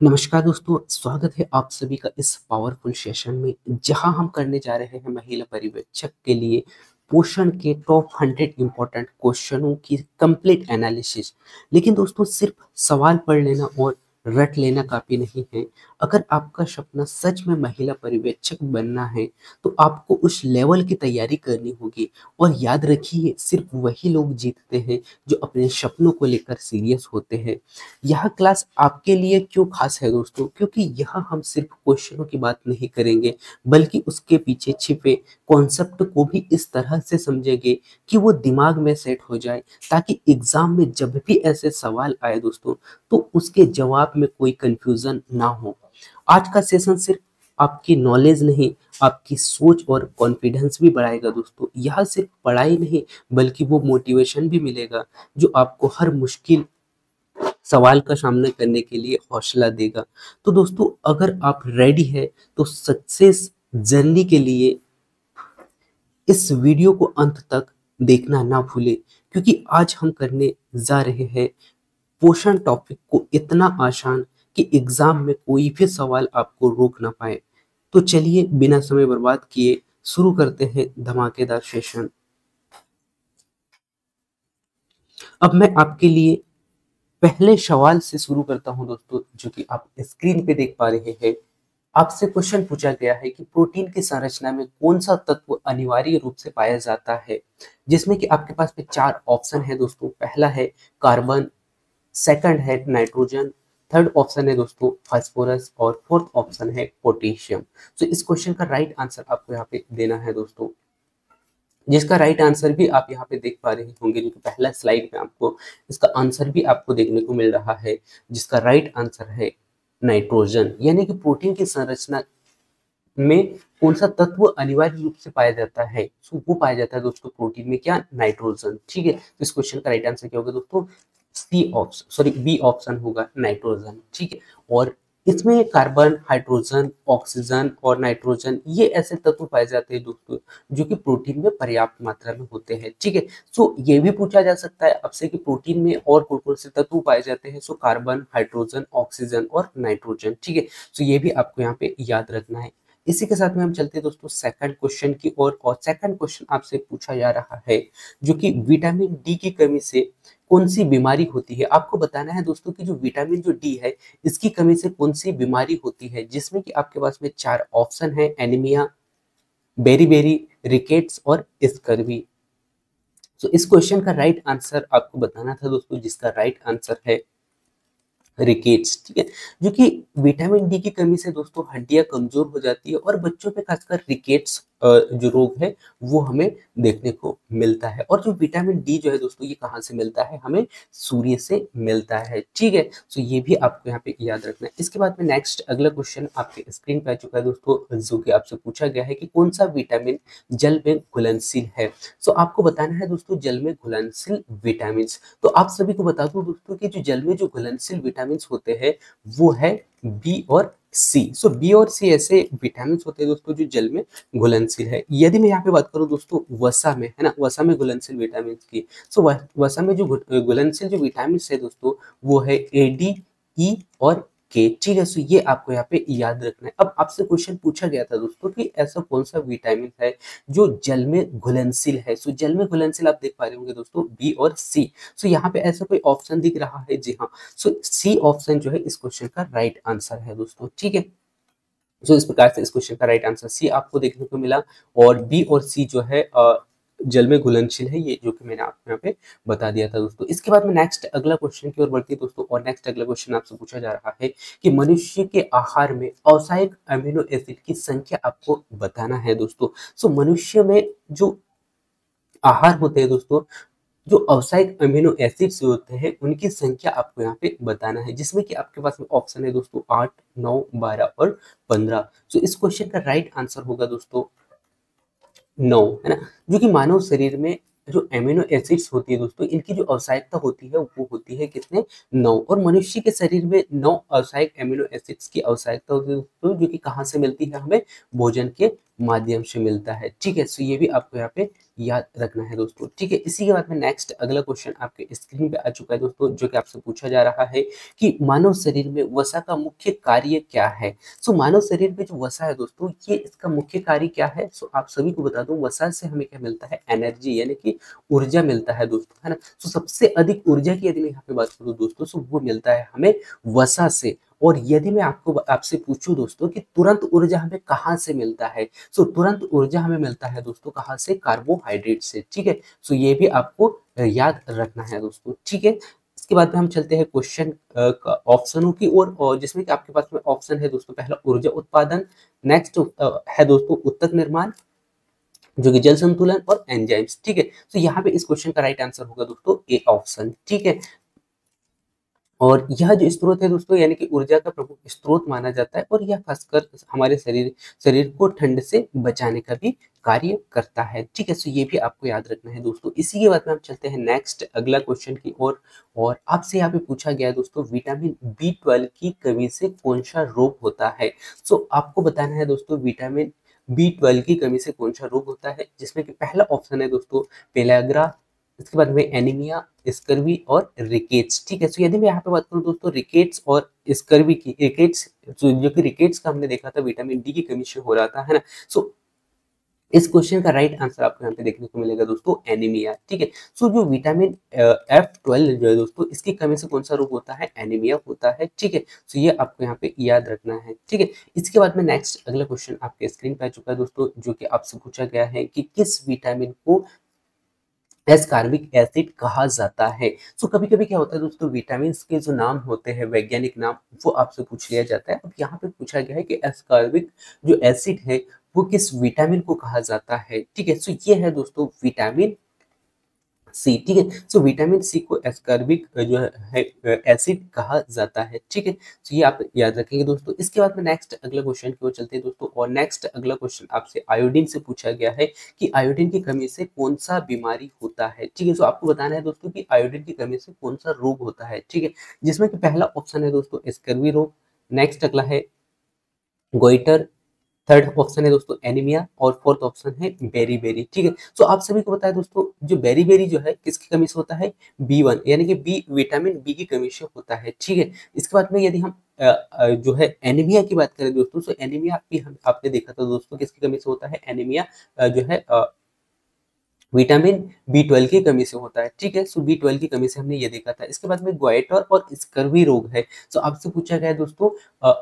नमस्कार दोस्तों, स्वागत है आप सभी का इस पावरफुल सेशन में जहां हम करने जा रहे हैं महिला पर्यवेक्षक के लिए पोषण के टॉप 100 इंपॉर्टेंट क्वेश्चनों की कंप्लीट एनालिसिस। लेकिन दोस्तों सिर्फ सवाल पढ़ लेना और रट लेना काफी नहीं है। अगर आपका सपना सच में महिला पर्यवेक्षक बनना है तो आपको उस लेवल की तैयारी करनी होगी। और याद रखिए, सिर्फ वही लोग जीतते हैं जो अपने सपनों को लेकर सीरियस होते हैं। यह क्लास आपके लिए क्यों खास है दोस्तों? क्योंकि यहाँ हम सिर्फ क्वेश्चनों की बात नहीं करेंगे, बल्कि उसके पीछे छिपे कॉन्सेप्ट को भी इस तरह से समझेंगे कि वो दिमाग में सेट हो जाए, ताकि एग्जाम में जब भी ऐसे सवाल आए दोस्तों, तो उसके जवाब में कोई कंफ्यूजन ना हो। आज का सेशन सिर्फ आपकी नॉलेज नहीं, आपकी सोच और कॉन्फिडेंस भी बढ़ाएगा दोस्तों। यह सिर्फ पढ़ाई नहीं, बल्कि वो मोटिवेशन भी मिलेगा जो आपको हर मुश्किल सवाल का सामना करने के लिए हौसला देगा। तो दोस्तों, अगर आप रेडी है तो सक्सेस जर्नी के लिए इस वीडियो को अंत तक देखना ना भूले, क्योंकि आज हम करने जा रहे हैं पोषण टॉपिक को इतना आसान कि एग्जाम में कोई भी सवाल आपको रोक ना पाए। तो चलिए बिना समय बर्बाद किए शुरू करते हैं धमाकेदार सेशन। अब मैं आपके लिए पहले सवाल से शुरू करता हूं दोस्तों, जो कि आप स्क्रीन पे देख पा रहे हैं। आपसे क्वेश्चन पूछा गया है कि प्रोटीन की संरचना में कौन सा तत्व अनिवार्य रूप से पाया जाता है, जिसमें कि आपके पास में चार ऑप्शन है दोस्तों। पहला है कार्बन, सेकंड है नाइट्रोजन, थर्ड ऑप्शन है दोस्तों फास्फोरस, और फोर्थ ऑप्शन है पोटेशियम। तो इस क्वेश्चन का राइट आंसर आपको यहाँ पे देना है दोस्तों, जिसका राइट आंसर भी आप यहाँ पे देख पा रहे होंगे, जो कि पहला स्लाइड में आपको इसका आंसर भी आपको देखने को मिल रहा है, जिसका राइट आंसर है नाइट्रोजन। यानी कि प्रोटीन की संरचना में कौन सा तत्व अनिवार्य रूप से पाया जाता है, सो वो पाया जाता है दोस्तों प्रोटीन में, क्या? नाइट्रोजन। ठीक है, तो इस क्वेश्चन का राइट आंसर क्या होगा दोस्तों? C option, sorry B option होगा, नाइट्रोजन। ठीक है, और इसमें कार्बन, हाइड्रोजन, ऑक्सीजन और नाइट्रोजन, ये ऐसे तत्व पाए जाते हैं दोस्तों जो कि प्रोटीन में पर्याप्त मात्रा में होते हैं। ठीक है, सो ये भी पूछा जा सकता है आपसे कि प्रोटीन में और कौन कौन से तत्व पाए जाते हैं। सो कार्बन, हाइड्रोजन, ऑक्सीजन और नाइट्रोजन। ठीक है, सो ये भी आपको यहाँ पे याद रखना है। इसी के साथ में हम चलते हैं दोस्तों सेकंड क्वेश्चन की ओर, और सेकंड क्वेश्चन आपसे पूछा जा रहा है जो कि विटामिन डी की कमी से कौन सी बीमारी होती है। आपको बताना है दोस्तों कि जो विटामिन जो डी है, इसकी कमी से कौन सी बीमारी होती है, जिसमें कि आपके पास में चार ऑप्शन है: एनीमिया, बेरी, रिकेट्स और स्कर्वी। तो इस क्वेश्चन का राइट आंसर आपको बताना था दोस्तों, जिसका राइट आंसर है रिकेट्स। ठीक है, जो कि विटामिन डी की कमी से दोस्तों हड्डियां कमजोर हो जाती है, और बच्चों में खासकर रिकेट्स जो रोग है वो हमें देखने को मिलता है। और जो विटामिन डी जो है दोस्तों, ये कहाँ से मिलता है? हमें सूर्य से मिलता है। ठीक है, तो ये भी आपको यहाँ पे याद रखना है। इसके बाद में नेक्स्ट अगला क्वेश्चन आपके स्क्रीन पे आ चुका है दोस्तों, जो कि आपसे पूछा गया है कि कौन सा विटामिन जल में घुलनशील है। सो आपको बताना है दोस्तों जल में घुलनशील विटामिन। तो आप सभी को बता दूं दोस्तों कि जो जल में जो घुलनशील विटामिन होते हैं वो है बी और सी। सो बी और सी ऐसे विटामिन होते हैं दोस्तों जो जल में घुलनशील है। यदि मैं यहाँ पे बात करूँ दोस्तों वसा में, है ना, वसा में घुलनशील विटामिन की, सो वसा में जो घुलनशील जो विटामिन है दोस्तों वो है ए, डी, ई और के। ठीक है, सो ये आपको यहाँ पे याद रखना है। अब आपसे क्वेश्चन पूछा गया था दोस्तों कि ऐसा कौन सा विटामिन है जो जल में घुलनशील है। सो जल में घुलनशील आप देख पा रहे होंगे दोस्तों बी और सी। सो यहाँ पे ऐसा कोई ऑप्शन दिख रहा है? जी हाँ, सो सी ऑप्शन जो है इस क्वेश्चन का राइट आंसर है दोस्तों। ठीक है, सो इस प्रकार से इस क्वेश्चन का राइट आंसर सी आपको देखने को मिला, और बी और सी जो है जल में घुलनशील है, ये जो कि मैंने आपको यहाँ पे बता दिया था दोस्तों। इसके बाद में नेक्स्ट अगला क्वेश्चन की ओर बढ़ती है दोस्तों, और नेक्स्ट अगला क्वेश्चन आपसे पूछा जा रहा है कि मनुष्य के आहार में औसत अमीनो एसिड की संख्या आपको बताना है दोस्तों। सो मनुष्य में जो आहार होते हैं दोस्तों, जो औसत अमीनो एसिड्स होते हैं उनकी संख्या आपको यहाँ पे बताना है, जिसमें कि आपके पास में ऑप्शन है दोस्तों 8, 9, 12 और 15। तो इस क्वेश्चन का राइट आंसर होगा दोस्तों 9, है ना, जो कि मानव शरीर में जो एमिनो एसिड्स होती है दोस्तों, इनकी जो आवश्यकता होती है वो होती है कितने? 9। और मनुष्य के शरीर में 9 आवश्यक एमिनो एसिड्स की आवश्यकता होती है दोस्तों, जो कि कहाँ से मिलती है? हमें भोजन के माध्यम से मिलता है। ठीक है, सो ये भी आपको यहाँ पे याद रखना है दोस्तों। ठीक है, इसी के बाद में नेक्स्ट अगला क्वेश्चन आपके स्क्रीन पे आ चुका है दोस्तों, जो कि आपसे पूछा जा रहा है कि मानव शरीर में वसा का मुख्य कार्य क्या है। सो मानव शरीर में जो वसा है दोस्तों, ये इसका मुख्य कार्य क्या है। सो आप सभी को बता दूं, वसा से हमें क्या मिलता है, एनर्जी यानी कि ऊर्जा मिलता है दोस्तों, है ना। सो सबसे अधिक ऊर्जा की यदि मैं यहाँ पे बात करूँ दोस्तों, सो वो मिलता है हमें वसा से। और यदि मैं आपको आपसे पूछूं दोस्तों कि तुरंत ऊर्जा हमें कहाँ से मिलता है, सो तुरंत ऊर्जा हमें मिलता है दोस्तों कहाँ से, कार्बोहाइड्रेट से। ठीक है, सो ये भी आपको याद रखना है दोस्तों। ठीक है, इसके बाद में हम चलते हैं क्वेश्चन ऑप्शनों की ओर, और जिसमें कि आपके पास में ऑप्शन है दोस्तों, पहला ऊर्जा उत्पादन, नेक्स्ट है दोस्तों उत्तक निर्माण, जो कि जल संतुलन और एंजाइम्स। ठीक है, तो यहाँ पे इस क्वेश्चन का राइट आंसर होगा दोस्तों ए ऑप्शन। ठीक है, और यह जो स्रोत है दोस्तों, यानी कि ऊर्जा का प्रमुख स्रोत माना जाता है, और यह खासकर हमारे शरीर शरीर को ठंड से बचाने का भी कार्य करता है। ठीक है, सो ये भी आपको याद रखना है दोस्तों। इसी के बाद में हम चलते हैं नेक्स्ट अगला क्वेश्चन की ओर, और आपसे यहाँ पे पूछा गया है दोस्तों, विटामिन बी 12 की कमी से कौन सा रोग होता है। सो आपको बताना है दोस्तों, विटामिन बी 12 की कमी से कौन सा रोग होता है, जिसमें कि पहला ऑप्शन है दोस्तों पेलाग्रा, इसके बाद में एनीमिया, स्कर्वी और रिकेट्स। ठीक है, सो यदि मैं यहाँ पे बात करूँ दोस्तों रिकेट्स और स्कर्वी की, रिकेट्स जो कि रिकेट्स का हमने देखा था विटामिन डी की कमी से हो रहा था, है ना। सो इस क्वेश्चन का राइट आंसर आपको यहाँ पे देखने को मिलेगा दोस्तों एनीमिया। ठीक है, सो जो विटामिन F12 जो है दोस्तों, इसकी कमी से कौन सा रोग होता है, एनीमिया होता है। ठीक है, सो ये आपको यहाँ पे याद रखना है। ठीक है, इसके बाद में नेक्स्ट अगला क्वेश्चन आपके स्क्रीन पे आ चुका है दोस्तों, जो कि आपसे पूछा गया है कि किस विटामिन को एस्कॉर्बिक एसिड कहा जाता है। सो कभी कभी क्या होता है दोस्तों, विटामिन के जो नाम होते हैं, वैज्ञानिक नाम, वो आपसे पूछ लिया जाता है। अब यहाँ पे पूछा गया है कि एस्कॉर्बिक जो एसिड है वो किस विटामिन को कहा जाता है। ठीक है, सो ये है दोस्तों विटामिन सी। ठीक है, सो विटामिन सी को एस्कॉर्बिक जो है एसिड कहा जाता है। ठीक है, तो ये आप याद रखेंगे दोस्तों। इसके बाद में नेक्स्ट अगला क्वेश्चन की ओर चलते हैं दोस्तों, और नेक्स्ट अगला क्वेश्चन आपसे आयोडीन से पूछा गया है कि आयोडीन की कमी से कौन सा बीमारी होता है। ठीक है, तो आपको बताना है दोस्तों कि आयोडीन की कमी से कौन सा रोग होता है। ठीक है, जिसमें कि पहला ऑप्शन है दोस्तों स्कर्वी रोग, नेक्स्ट अगला है गोइटर, थर्ड ऑप्शन है दोस्तों एनीमिया, और फोर्थ ऑप्शन है बेरी बेरी। ठीक है, तो आप सभी को पता है दोस्तों, जो बेरी बेरी जो है किसकी कमी से होता है, बी 1 यानी कि बी विटामिन बी की कमी से होता है। ठीक है, इसके बाद में यदि हम जो है एनीमिया की बात करें दोस्तों, तो एनीमिया भी हम आपने देखा था दोस्तों किसकी कमी से होता है, एनीमिया जो है विटामिन बी 12 की कमी से होता है। ठीक है, सो बी 12 की कमी से हमने ये देखा था। इसके बाद में ग्वाइटर और स्कर्वी रोग है। सो आपसे पूछा गया है दोस्तों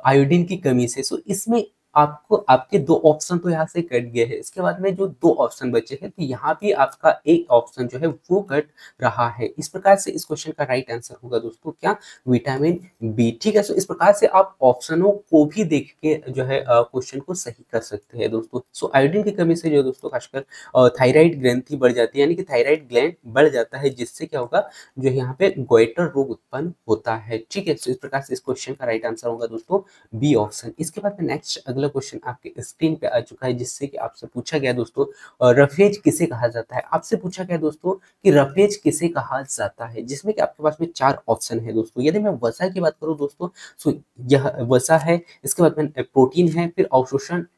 आयोडीन की कमी से। सो इसमें आपको आपके दो ऑप्शन तो यहाँ से कट गए हैं। इसके बाद में जो दो ऑप्शन बचे हैं, तो यहाँ भी आपका एक ऑप्शन जो है वो कट रहा है। इस प्रकार से इस क्वेश्चन का राइट आंसर होगा दोस्तों क्या, विटामिन बी। ठीक है, सो इस प्रकार से आप ऑप्शनों को भी देख के जो है क्वेश्चन को सही कर सकते हैं दोस्तों। सो आयोडीन की कमी से जो दोस्तों खासकर थायराइड ग्रंथि बढ़ जाती है, यानी कि थायराइड ग्लैंड बढ़ जाता है, जिससे क्या होगा, जो यहाँ पे गोइटर रोग उत्पन्न होता है। ठीक है, तो इस प्रकार से इस क्वेश्चन का राइट आंसर होगा दोस्तों बी ऑप्शन। इसके बाद में नेक्स्ट अगला क्वेश्चन आपके स्क्रीन पे आ चुका है, जिससे कि आपसे पूछा गया दोस्तों रफेज किसे कहा जाता है। आपसे पूछा गया दोस्तों कि रफेज किसे कहा जाता है, जिसमें कि आपके पास में चार ऑप्शन है दोस्तों। यदि मैं वसा की बात करूं दोस्तों, तो यह वसा है, इसके बाद में प्रोटीन है, फिर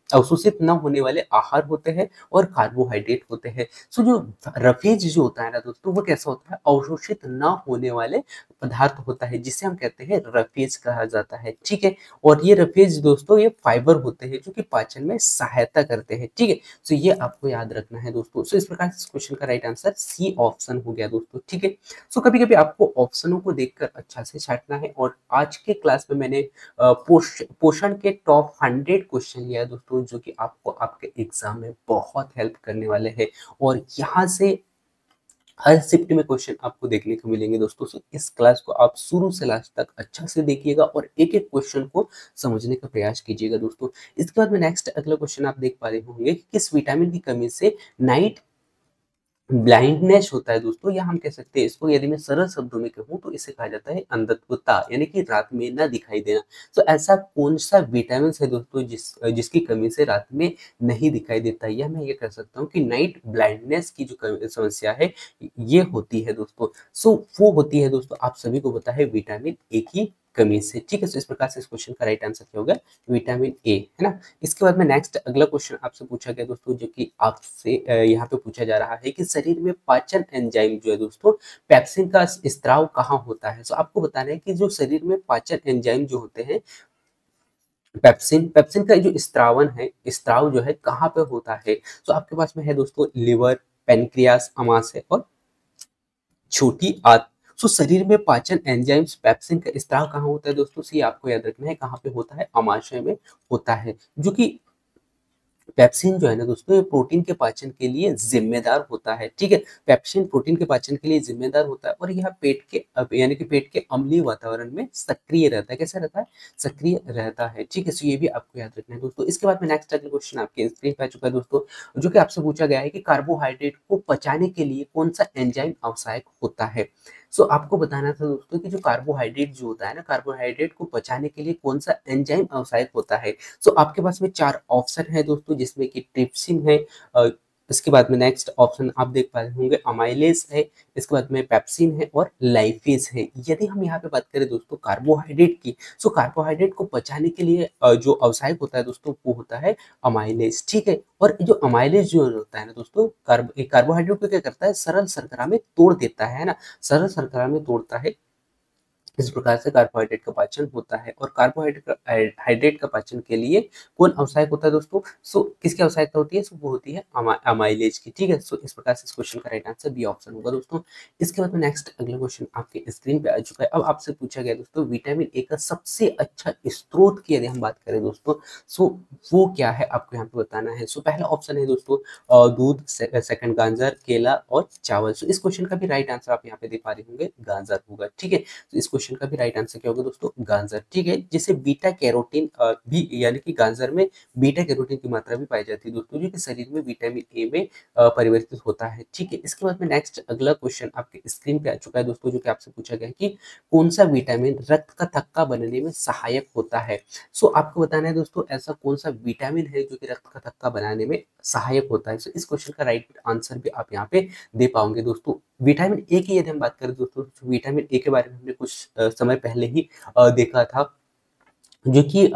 अवशोषित न होने वाले आहार होते हैं, और कार्बोहाइड्रेट होते हैं। सो जो रफेज जो होता है ना दोस्तों, वो कैसा होता है, अवशोषित न होने वाले पदार्थ होता है, जिसे हम कहते हैं रफेज कहा जाता है। ठीक है, और ये रफेज दोस्तों ये फाइबर होते हैं जो कि पाचन में सहायता करते हैं। ठीक है, तो ये आपको याद रखना है दोस्तों। सो इस प्रकार से इस क्वेश्चन का राइट आंसर सी ऑप्शन हो गया दोस्तों। ठीक है, सो कभी कभी आपको ऑप्शनों को देखकर अच्छा से छांटना है, और आज के क्लास में मैंने पोषण के टॉप 100 क्वेश्चन लिया है दोस्तों, जो कि आपको आपके एग्जाम में बहुत हेल्प करने वाले हैं, और यहाँ से हर शिफ्ट में क्वेश्चन आपको देखने को मिलेंगे दोस्तों। सो इस क्लास को आप शुरू से लास्ट तक अच्छा से देखिएगा, और एक एक क्वेश्चन को समझने का प्रयास कीजिएगा दोस्तों। इसके बाद में नेक्स्ट अगला क्वेश्चन आप देख पा रहे होंगे कि किस विटामिन की कमी से नाइट ब्लाइंडनेस होता है दोस्तों, या हम कह सकते हैं इसको, यदि मैं सरल शब्दों में कहूँ तो इसे कहा जाता है अंधत्वता, यानी कि रात में ना दिखाई देना। तो ऐसा कौन सा विटामिन है दोस्तों जिसकी कमी से रात में नहीं दिखाई देता, या मैं ये कह सकता हूँ कि नाइट ब्लाइंडनेस की जो समस्या है ये होती है दोस्तों। सो वो होती है दोस्तों, आप सभी को पता है विटामिन ए की कमी से। ठीक है, तो इस प्रकार से इस क्वेश्चन का राइट आंसर क्या होगा, विटामिन ए, है ना। इसके बाद में नेक्स्ट अगला क्वेश्चन आपसे पूछा गया दोस्तों, जो कि आपसे यहाँ पे पूछा जा रहा है कि शरीर में पाचन एंजाइम जो है दोस्तों, पेप्सिन का स्त्राव कहाँ होता है। तो आपको बताना है कि जो शरीर में पाचन एंजाइम जो होते हैं, पेप्सिन पेप्सिन का जो स्त्रावन है, स्त्राव जो है कहाँ पे होता है। तो आपके पास में है दोस्तों लिवर, पेनक्रियास, अमाशय और छोटी आंत। सो शरीर में पाचन एंजाइम्स पेप्सिन का स्त्राव कहाँ होता है दोस्तों, ये आपको याद रखना है, कहाँ पे होता है, अमाशय में होता है। जो कि पेप्सिन जो है ना दोस्तों, ये प्रोटीन के पाचन के लिए जिम्मेदार होता है। ठीक है, पेप्सिन प्रोटीन के पाचन के लिए जिम्मेदार होता है और यह पेट के यानी कि पेट के अम्लीय वातावरण में सक्रिय रहता है। कैसा रहता है, सक्रिय रहता है। ठीक है, तो ये भी आपको याद रखना है दोस्तों। इसके बाद में नेक्स्ट अगला क्वेश्चन आपके स्क्रीन पे आ चुका है दोस्तों, जो कि आपसे पूछा गया है कि कार्बोहाइड्रेट को पचाने के लिए कौन सा एंजाइम आवश्यक होता है। सो आपको बताना था दोस्तों कि जो कार्बोहाइड्रेट जो होता है ना, कार्बोहाइड्रेट को पचाने के लिए कौन सा एंजाइम आवश्यक होता है। सो आपके पास में 4 ऑप्शन है दोस्तों, जिसमें कि ट्रिप्सिन है, इसके बाद में नेक्स्ट ऑप्शन आप देख पा रहे होंगे अमाइलेज है, इसके बाद में पेप्सिन है और लाइफेज है। यदि हम यहाँ पे बात करें दोस्तों कार्बोहाइड्रेट की, सो कार्बोहाइड्रेट को पचाने के लिए जो आवश्यक होता है दोस्तों, वो होता है अमाइलेज। ठीक है, और जो अमाइलेज जो होता है ना दोस्तों, कार्बोहाइड्रेट को क्या करता है, सरल शर्करा में तोड़ देता है ना, सरल शर्करा में तोड़ता है। इस प्रकार से कार्बोहाइड्रेट का पाचन होता है। और कार्बोहाइड्रेट का पाचन के लिए कौन आवश्यक होता है दोस्तों, सो किसकी आवश्यकता होती है, सो वो होती है अमाइलेज की। ठीक है, सो इस प्रकार से इस क्वेश्चन का राइट आंसर बी ऑप्शन होगा दोस्तों। इसके बाद में नेक्स्ट अगला क्वेश्चन आपके स्क्रीन पे आ चुका है। अब आपसे पूछा गया दोस्तों, विटामिन ए का सबसे अच्छा स्रोत की यदि हम बात करें दोस्तों, सो वो क्या है, आपको यहाँ पे बताना है। सो पहला ऑप्शन है दोस्तों दूध, सेकंड गाजर, केला और चावल। सो इस क्वेश्चन का भी राइट आंसर आप यहाँ पे दे पा रहे होंगे, गाजर होगा। ठीक है, तो इस क्वेश्चन का भी राइट आंसर क्या होगा दोस्तों, गाजर। ठीक है, जिसे बीटा कैरोटीन भी, यानी कि गाजर में बीटा कैरोटीन की मात्रा भी पाई जाती है दोस्तों, जो कि शरीर में विटामिन ए में परिवर्तित होता है। ठीक है, इसके बाद में नेक्स्ट अगला क्वेश्चन आपके स्क्रीन पे आ चुका है दोस्तों, जो कि आपसे पूछा गया है कि कौन सा विटामिन रक्त का थक्का बनने में सहायक होता है। सो आपको बताना है दोस्तों, ऐसा कौन सा विटामिन है जो कि रक्त का थक्का बनाने में सहायक होता है। सो इस क्वेश्चन का राइट आंसर भी आप यहाँ पे दे पाओगे दोस्तों। विटामिन ए की यदि हम बात करें दोस्तों, विटामिन ए के बारे में हमने कुछ समय पहले ही देखा था, जो कि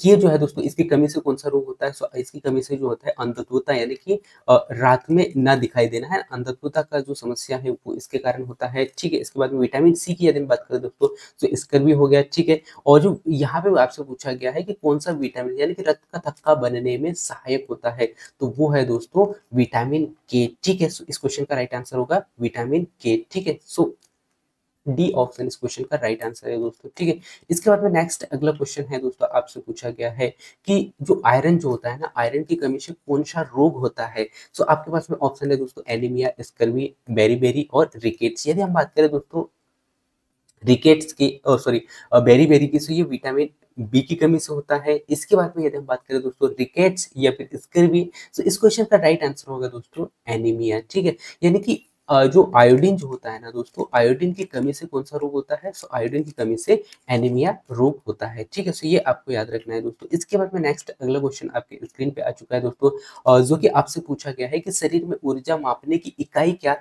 ये जो है दोस्तों, इसकी कमी से कौन सा रोग होता है, सो इसकी कमी से जो होता है अंधत्वता, यानी कि रात में ना दिखाई देना है, अंधत्वता का जो समस्या है वो इसके कारण होता है। ठीक है, इसके बाद में विटामिन सी की यदि हम बात करें दोस्तों, तो इसका भी हो गया। ठीक है, और जो यहाँ पे आपसे पूछा गया है कि कौन सा विटामिन यानी कि रक्त का थक्का बनने में सहायक होता है, तो वो है दोस्तों विटामिन के। ठीक है, सो इस क्वेश्चन का राइट आंसर होगा विटामिन के। ठीक है, सो डी ऑप्शन इस क्वेश्चन का राइट आंसर है दोस्तों। ठीक है, इसके बाद में नेक्स्ट अगला क्वेश्चन है दोस्तों, आपसे पूछा गया है कि जो आयरन जो होता है ना, आयरन की कमी से कौन सा रोग होता है। सो आपके पास में ऑप्शन है दोस्तों एनीमिया, स्कर्वी, बेरी और रिकेट्स। यदि हम बात करें दोस्तों रिकेट्स की, सॉरी बेरी की, सो ये विटामिन बी की कमी से होता है। इसके बाद में यदि हम बात करें दोस्तों रिकेट्स या फिर स्कर्वी, तो इस क्वेश्चन का राइट आंसर होगा दोस्तों एनीमिया। ठीक है, यानी कि जो आयोडीन जो होता है ना दोस्तों, आयोडीन की कमी से कौन सा रोग होता है, सो आयोडीन की कमी से एनीमिया रोग होता है। ठीक है, सो ये आपको याद रखना है दोस्तों। इसके बाद में नेक्स्ट अगला क्वेश्चन आपके स्क्रीन पे आ चुका है दोस्तों, जो कि आपसे पूछा गया है कि शरीर में ऊर्जा मापने की इकाई क्या,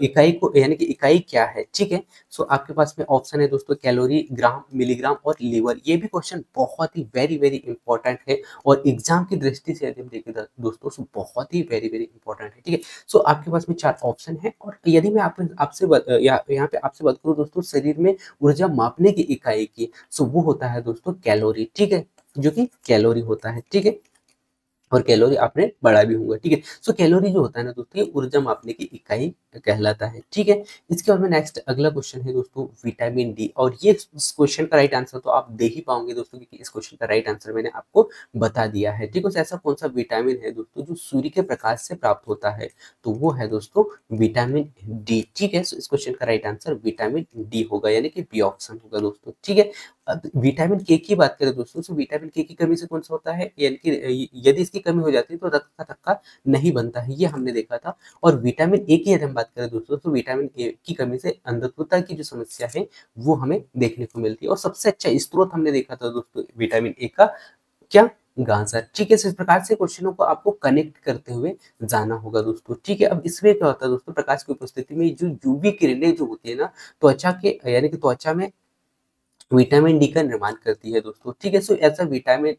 इकाई को यानी कि इकाई क्या है। ठीक है, सो आपके पास में ऑप्शन है दोस्तों कैलोरी, ग्राम, मिलीग्राम और लीवर। ये भी क्वेश्चन बहुत ही वेरी वेरी इंपॉर्टेंट है और एग्जाम की दृष्टि से यदि हम देखें दोस्तों, सो बहुत ही वेरी वेरी इंपॉर्टेंट है। ठीक है, सो आपके पास में 4 ऑप्शन है और यदि मैं आपसे यहाँ पे आपसे बात करूँ दोस्तों शरीर में ऊर्जा मापने की इकाई की, सो वो होता है दोस्तों कैलोरी। ठीक है, जो कि कैलोरी होता है। ठीक है, और कैलोरी आपने पढ़ा भी होगा। ठीक है, सो कैलोरी जो होता है ना दोस्तों, ये ऊर्जा मापने की इकाई कहलाता है। ठीक है, इसके बाद में नेक्स्ट अगला क्वेश्चन है दोस्तों विटामिन डी, और ये इस क्वेश्चन का राइट आंसर तो आप दे ही पाओगे दोस्तों, क्योंकि इस क्वेश्चन का राइट आंसर मैंने आपको बता दिया है। ठीक है, तो ऐसा कौन सा विटामिन है दोस्तों जो सूर्य के प्रकाश से प्राप्त होता है, तो वो है दोस्तों विटामिन डी। ठीक है, सो इस क्वेश्चन का राइट आंसर विटामिन डी होगा, यानी कि बी ऑप्शन होगा दोस्तों। ठीक है, अब विटामिन के की बात करें दोस्तों, तो विटामिन के की कमी से कौन सा होता है, यानी कि यदि इसकी कमी हो जाती है तो रक्त का थक्का नहीं बनता है, ये हमने देखा था। और विटामिन ए की यदि हम बात करें दोस्तों, तो विटामिन ए की कमी से अंधत्वता की जो समस्या है वो हमें देखने को मिलती है। और सबसे अच्छा स्रोत हमने देखा था दोस्तों विटामिन ए का, क्या, गाजर। ठीक है, इस प्रकार से क्वेश्चनों को आपको कनेक्ट करते हुए जाना होगा दोस्तों। ठीक है, अब इसमें क्या होता है दोस्तों, प्रकाश की उपस्थिति में जो यूवी किरणें जो होती है ना त्वचा के, यानी कि त्वचा में विटामिन डी का निर्माण करती है दोस्तों। ठीक है, सो ऐसा विटामिन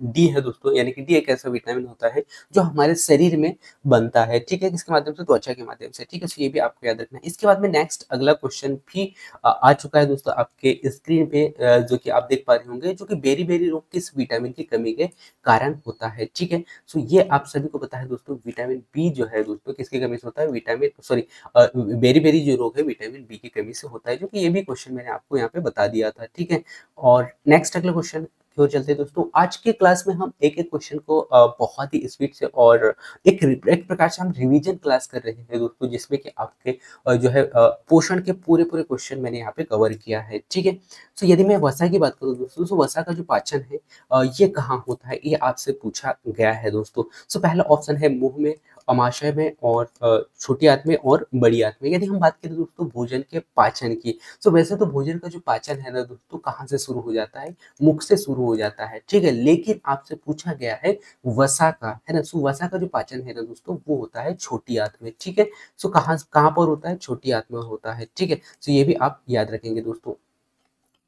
डी है दोस्तों, यानी कि डी एक ऐसा विटामिन होता है जो हमारे शरीर में बनता है। ठीक है, किसके माध्यम से? त्वचा के माध्यम से। ठीक है, सो ये भी आपको याद रखना है। इसके बाद में नेक्स्ट अगला क्वेश्चन भी आ चुका है दोस्तों आपके स्क्रीन पे, जो कि आप देख पा रहे होंगे, जो कि बेरी-बेरी रोग किस विटामिन की कमी के कारण होता है। ठीक है, सो ये आप सभी को पता है दोस्तों, विटामिन बी जो है दोस्तों किसकी कमी से होता है? विटामिन सॉरी बेरी-बेरी जो रोग है विटामिन बी की कमी से होता है, जो कि ये भी क्वेश्चन मैंने आपको यहाँ पे बता दिया था। ठीक है, और नेक्स्ट अगला क्वेश्चन की ओर चलते हैं दोस्तों। आज के क्लास में हम एक-एक क्वेश्चन को बहुत ही स्पीड से और एक प्रकार से हम रिवीजन क्लास कर रहे हैं दोस्तों, जिसमें कि आपके जो है पोषण के पूरे-पूरे क्वेश्चन मैंने यहाँ पे कवर किया है। ठीक है, तो यदि मैं वसा की बात करूँ दोस्तों, तो वसा का जो पाचन है ये कहाँ होता है? ये आपसे पूछा गया है दोस्तों। सो पहला ऑप्शन है मुँह में, अमाशय में और छोटी आंत में और बड़ी आंत में। यदि हम बात करें दोस्तों भोजन के पाचन की, तो वैसे तो भोजन का जो पाचन है ना दोस्तों, कहाँ से शुरू हो जाता है? मुख से शुरू हो जाता है। ठीक है, लेकिन आपसे पूछा गया है वसा का, है ना? सो वसा का जो पाचन है ना दोस्तों, वो होता है छोटी आंत में। ठीक है, सो कहाँ कहाँ पर होता है? छोटी आंत में होता है। ठीक है, सो ये भी आप याद रखेंगे दोस्तों।